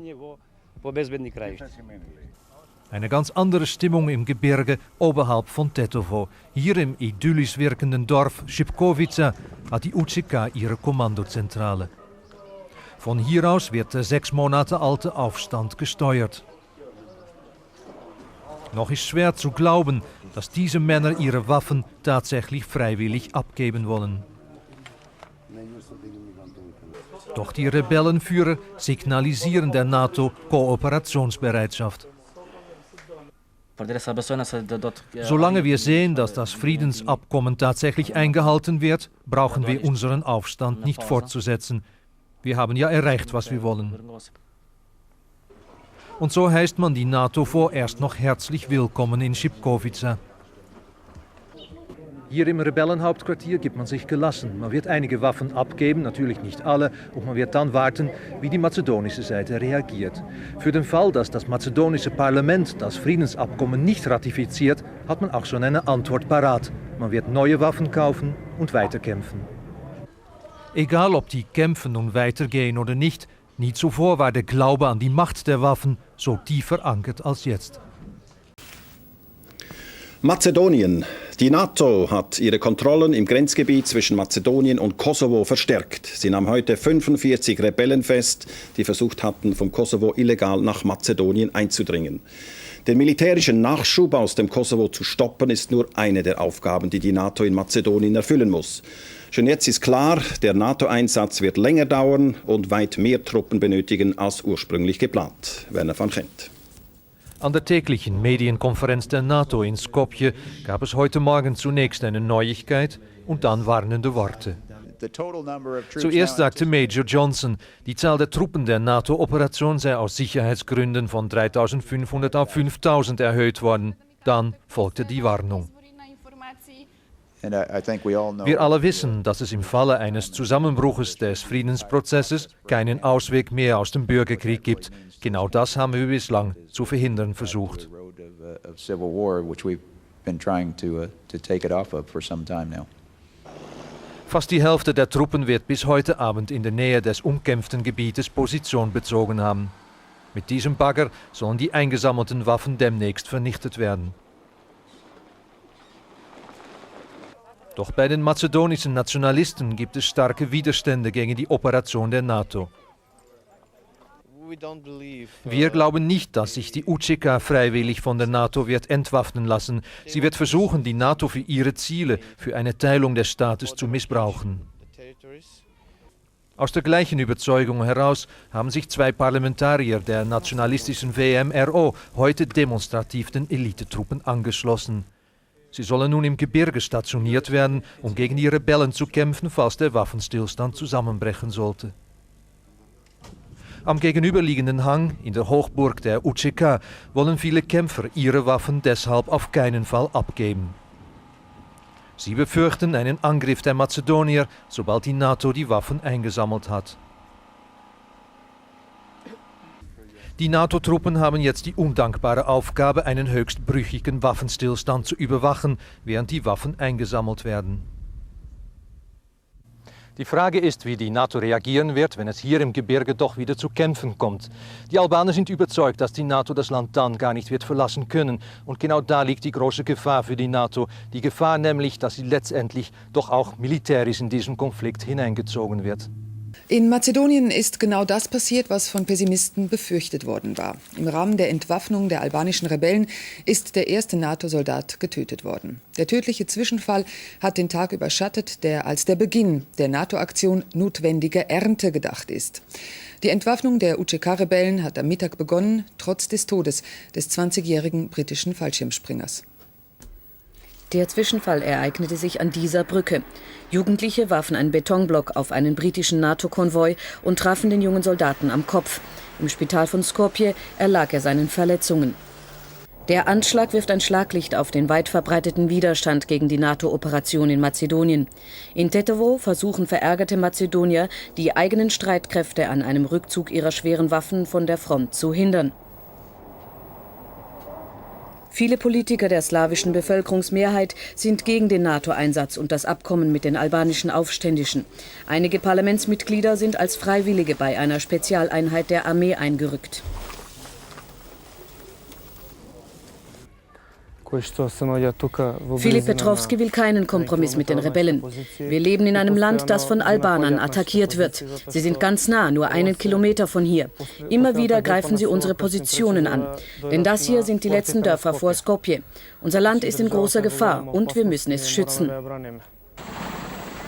Eine ganz andere Stimmung im Gebirge oberhalb von Tetovo. Hier im idyllisch wirkenden Dorf Šipkovica hat die UÇK ihre Kommandozentrale. Von hier aus wird der 6 Monate alte Aufstand gesteuert. Noch ist schwer zu glauben, dass diese Männer ihre Waffen tatsächlich freiwillig abgeben wollen. Doch die Rebellenführer signalisieren der NATO Kooperationsbereitschaft. Solange wir sehen, dass das Friedensabkommen tatsächlich eingehalten wird, brauchen wir unseren Aufstand nicht fortzusetzen. Wir haben ja erreicht, was wir wollen. Und so heißt man die NATO vorerst noch herzlich willkommen in Šipkovica. Hier im Rebellenhauptquartier gibt man sich gelassen. Man wird einige Waffen abgeben, natürlich nicht alle, und man wird dann warten, wie die mazedonische Seite reagiert. Für den Fall, dass das mazedonische Parlament das Friedensabkommen nicht ratifiziert, hat man auch schon eine Antwort parat. Man wird neue Waffen kaufen und weiterkämpfen. Egal ob die Kämpfe nun weitergehen oder nicht, nie zuvor war der Glaube an die Macht der Waffen so tief verankert als jetzt. Mazedonien. Die NATO hat ihre Kontrollen im Grenzgebiet zwischen Mazedonien und Kosovo verstärkt. Sie nahm heute 45 Rebellen fest, die versucht hatten, vom Kosovo illegal nach Mazedonien einzudringen. Den militärischen Nachschub aus dem Kosovo zu stoppen, ist nur eine der Aufgaben, die die NATO in Mazedonien erfüllen muss. Schon jetzt ist klar, der NATO-Einsatz wird länger dauern und weit mehr Truppen benötigen als ursprünglich geplant. Werner van Gent. An der täglichen Medienkonferenz der NATO in Skopje gab es heute Morgen zunächst eine Neuigkeit und dann warnende Worte. Zuerst sagte Major Johnson, die Zahl der Truppen der NATO-Operation sei aus Sicherheitsgründen von 3.500 auf 5.000 erhöht worden. Dann folgte die Warnung. Wir alle wissen, dass es im Falle eines Zusammenbruches des Friedensprozesses keinen Ausweg mehr aus dem Bürgerkrieg gibt. Genau das haben wir bislang zu verhindern versucht. Fast die Hälfte der Truppen wird bis heute Abend in der Nähe des umkämpften Gebietes Position bezogen haben. Mit diesem Bagger sollen die eingesammelten Waffen demnächst vernichtet werden. Doch bei den mazedonischen Nationalisten gibt es starke Widerstände gegen die Operation der NATO. Wir glauben nicht, dass sich die UÇK freiwillig von der NATO wird entwaffnen lassen. Sie wird versuchen, die NATO für ihre Ziele, für eine Teilung des Staates zu missbrauchen. Aus der gleichen Überzeugung heraus haben sich 2 Parlamentarier der nationalistischen VMRO heute demonstrativ den Elitetruppen angeschlossen. Sie sollen nun im Gebirge stationiert werden, um gegen die Rebellen zu kämpfen, falls der Waffenstillstand zusammenbrechen sollte. Am gegenüberliegenden Hang, in der Hochburg der UÇK, wollen viele Kämpfer ihre Waffen deshalb auf keinen Fall abgeben. Sie befürchten einen Angriff der Mazedonier, sobald die NATO die Waffen eingesammelt hat. Die NATO-Truppen haben jetzt die undankbare Aufgabe, einen höchst brüchigen Waffenstillstand zu überwachen, während die Waffen eingesammelt werden. Die Frage ist, wie die NATO reagieren wird, wenn es hier im Gebirge doch wieder zu Kämpfen kommt. Die Albaner sind überzeugt, dass die NATO das Land dann gar nicht wird verlassen können. Und genau da liegt die große Gefahr für die NATO. Die Gefahr nämlich, dass sie letztendlich doch auch militärisch in diesen Konflikt hineingezogen wird. In Mazedonien ist genau das passiert, was von Pessimisten befürchtet worden war. Im Rahmen der Entwaffnung der albanischen Rebellen ist der erste NATO-Soldat getötet worden. Der tödliche Zwischenfall hat den Tag überschattet, der als der Beginn der NATO-Aktion Notwendige Ernte gedacht ist. Die Entwaffnung der UÇK-Rebellen hat am Mittag begonnen, trotz des Todes des 20-jährigen britischen Fallschirmspringers. Der Zwischenfall ereignete sich an dieser Brücke. Jugendliche warfen einen Betonblock auf einen britischen NATO-Konvoi und trafen den jungen Soldaten am Kopf. Im Spital von Skopje erlag er seinen Verletzungen. Der Anschlag wirft ein Schlaglicht auf den weit verbreiteten Widerstand gegen die NATO-Operation in Mazedonien. In Tetovo versuchen verärgerte Mazedonier, die eigenen Streitkräfte an einem Rückzug ihrer schweren Waffen von der Front zu hindern. Viele Politiker der slawischen Bevölkerungsmehrheit sind gegen den NATO-Einsatz und das Abkommen mit den albanischen Aufständischen. Einige Parlamentsmitglieder sind als Freiwillige bei einer Spezialeinheit der Armee eingerückt. Filip Petrovski will keinen Kompromiss mit den Rebellen. Wir leben in einem Land, das von Albanern attackiert wird. Sie sind ganz nah, nur 1 Kilometer von hier. Immer wieder greifen sie unsere Positionen an. Denn das hier sind die letzten Dörfer vor Skopje. Unser Land ist in großer Gefahr und wir müssen es schützen.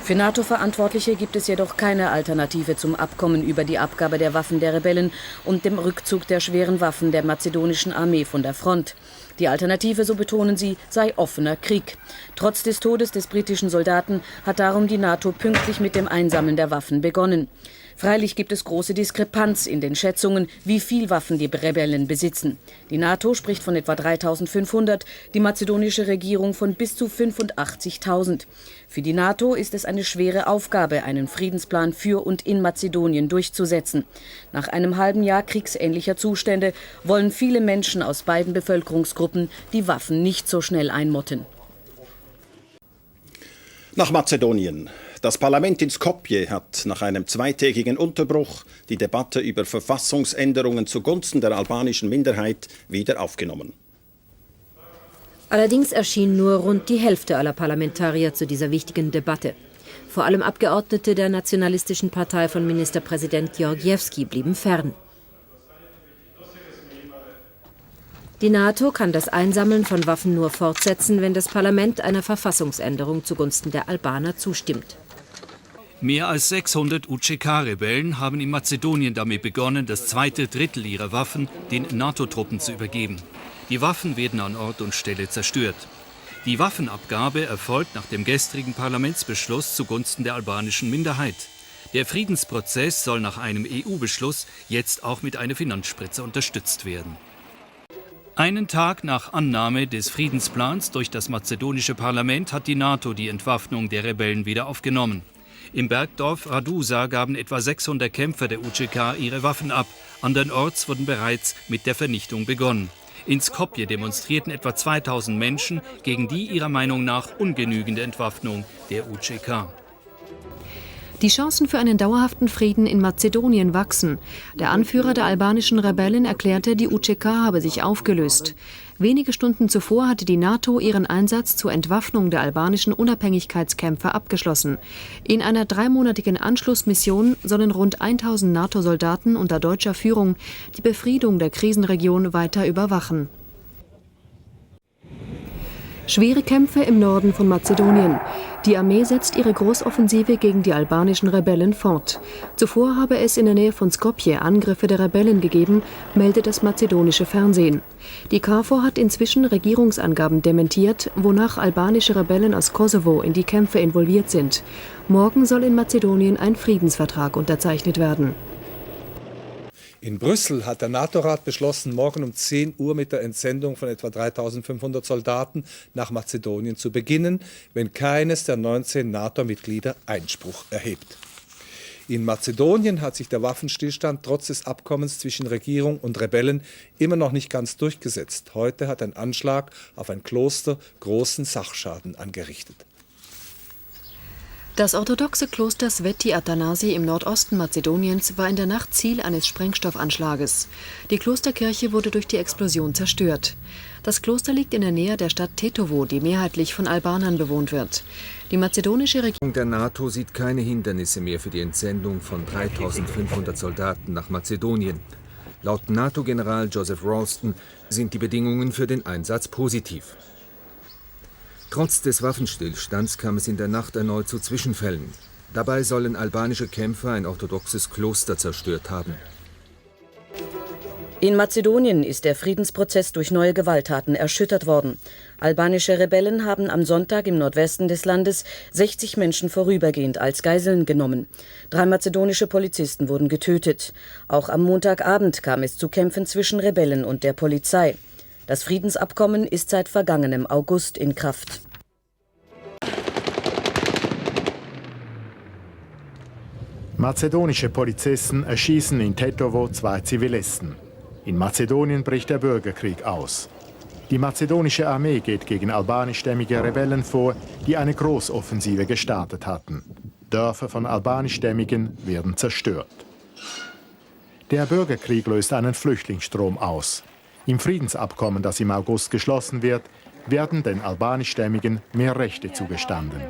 Für NATO-Verantwortliche gibt es jedoch keine Alternative zum Abkommen über die Abgabe der Waffen der Rebellen und dem Rückzug der schweren Waffen der mazedonischen Armee von der Front. Die Alternative, so betonen sie, sei offener Krieg. Trotz des Todes des britischen Soldaten hat darum die NATO pünktlich mit dem Einsammeln der Waffen begonnen. Freilich gibt es große Diskrepanz in den Schätzungen, wie viel Waffen die Rebellen besitzen. Die NATO spricht von etwa 3.500, die mazedonische Regierung von bis zu 85.000. Für die NATO ist es eine schwere Aufgabe, einen Friedensplan für und in Mazedonien durchzusetzen. Nach einem halben Jahr kriegsähnlicher Zustände wollen viele Menschen aus beiden Bevölkerungsgruppen die Waffen nicht so schnell einmotten. Nach Mazedonien. Das Parlament in Skopje hat nach einem zweitägigen Unterbruch die Debatte über Verfassungsänderungen zugunsten der albanischen Minderheit wieder aufgenommen. Allerdings erschien nur rund die Hälfte aller Parlamentarier zu dieser wichtigen Debatte. Vor allem Abgeordnete der nationalistischen Partei von Ministerpräsident Georgievski blieben fern. Die NATO kann das Einsammeln von Waffen nur fortsetzen, wenn das Parlament einer Verfassungsänderung zugunsten der Albaner zustimmt. Mehr als 600 UÇK-Rebellen haben in Mazedonien damit begonnen, das zweite Drittel ihrer Waffen den NATO-Truppen zu übergeben. Die Waffen werden an Ort und Stelle zerstört. Die Waffenabgabe erfolgt nach dem gestrigen Parlamentsbeschluss zugunsten der albanischen Minderheit. Der Friedensprozess soll nach einem EU-Beschluss jetzt auch mit einer Finanzspritze unterstützt werden. Einen Tag nach Annahme des Friedensplans durch das mazedonische Parlament hat die NATO die Entwaffnung der Rebellen wieder aufgenommen. Im Bergdorf Radusa gaben etwa 600 Kämpfer der UÇK ihre Waffen ab. Andernorts wurden bereits mit der Vernichtung begonnen. In Skopje demonstrierten etwa 2000 Menschen gegen die ihrer Meinung nach ungenügende Entwaffnung der UÇK. Die Chancen für einen dauerhaften Frieden in Mazedonien wachsen. Der Anführer der albanischen Rebellen erklärte, die UÇK habe sich aufgelöst. Wenige Stunden zuvor hatte die NATO ihren Einsatz zur Entwaffnung der albanischen Unabhängigkeitskämpfer abgeschlossen. In einer 3-monatigen Anschlussmission sollen rund 1000 NATO-Soldaten unter deutscher Führung die Befriedung der Krisenregion weiter überwachen. Schwere Kämpfe im Norden von Mazedonien. Die Armee setzt ihre Großoffensive gegen die albanischen Rebellen fort. Zuvor habe es in der Nähe von Skopje Angriffe der Rebellen gegeben, meldet das mazedonische Fernsehen. Die KFOR hat inzwischen Regierungsangaben dementiert, wonach albanische Rebellen aus Kosovo in die Kämpfe involviert sind. Morgen soll in Mazedonien ein Friedensvertrag unterzeichnet werden. In Brüssel hat der NATO-Rat beschlossen, morgen um 10 Uhr mit der Entsendung von etwa 3500 Soldaten nach Mazedonien zu beginnen, wenn keines der 19 NATO-Mitglieder Einspruch erhebt. In Mazedonien hat sich der Waffenstillstand trotz des Abkommens zwischen Regierung und Rebellen immer noch nicht ganz durchgesetzt. Heute hat ein Anschlag auf ein Kloster großen Sachschaden angerichtet. Das orthodoxe Kloster Sveti Athanasi im Nordosten Mazedoniens war in der Nacht Ziel eines Sprengstoffanschlages. Die Klosterkirche wurde durch die Explosion zerstört. Das Kloster liegt in der Nähe der Stadt Tetovo, die mehrheitlich von Albanern bewohnt wird. Die mazedonische Regierung der NATO sieht keine Hindernisse mehr für die Entsendung von 3500 Soldaten nach Mazedonien. Laut NATO-General Joseph Ralston sind die Bedingungen für den Einsatz positiv. Trotz des Waffenstillstands kam es in der Nacht erneut zu Zwischenfällen. Dabei sollen albanische Kämpfer ein orthodoxes Kloster zerstört haben. In Mazedonien ist der Friedensprozess durch neue Gewalttaten erschüttert worden. Albanische Rebellen haben am Sonntag im Nordwesten des Landes 60 Menschen vorübergehend als Geiseln genommen. 3 mazedonische Polizisten wurden getötet. Auch am Montagabend kam es zu Kämpfen zwischen Rebellen und der Polizei. Das Friedensabkommen ist seit vergangenem August in Kraft. Mazedonische Polizisten erschießen in Tetovo 2 Zivilisten. In Mazedonien bricht der Bürgerkrieg aus. Die mazedonische Armee geht gegen albanischstämmige Rebellen vor, die eine Großoffensive gestartet hatten. Dörfer von albanischstämmigen werden zerstört. Der Bürgerkrieg löst einen Flüchtlingsstrom aus. Im Friedensabkommen, das im August geschlossen wird, werden den albanischstämmigen mehr Rechte zugestanden.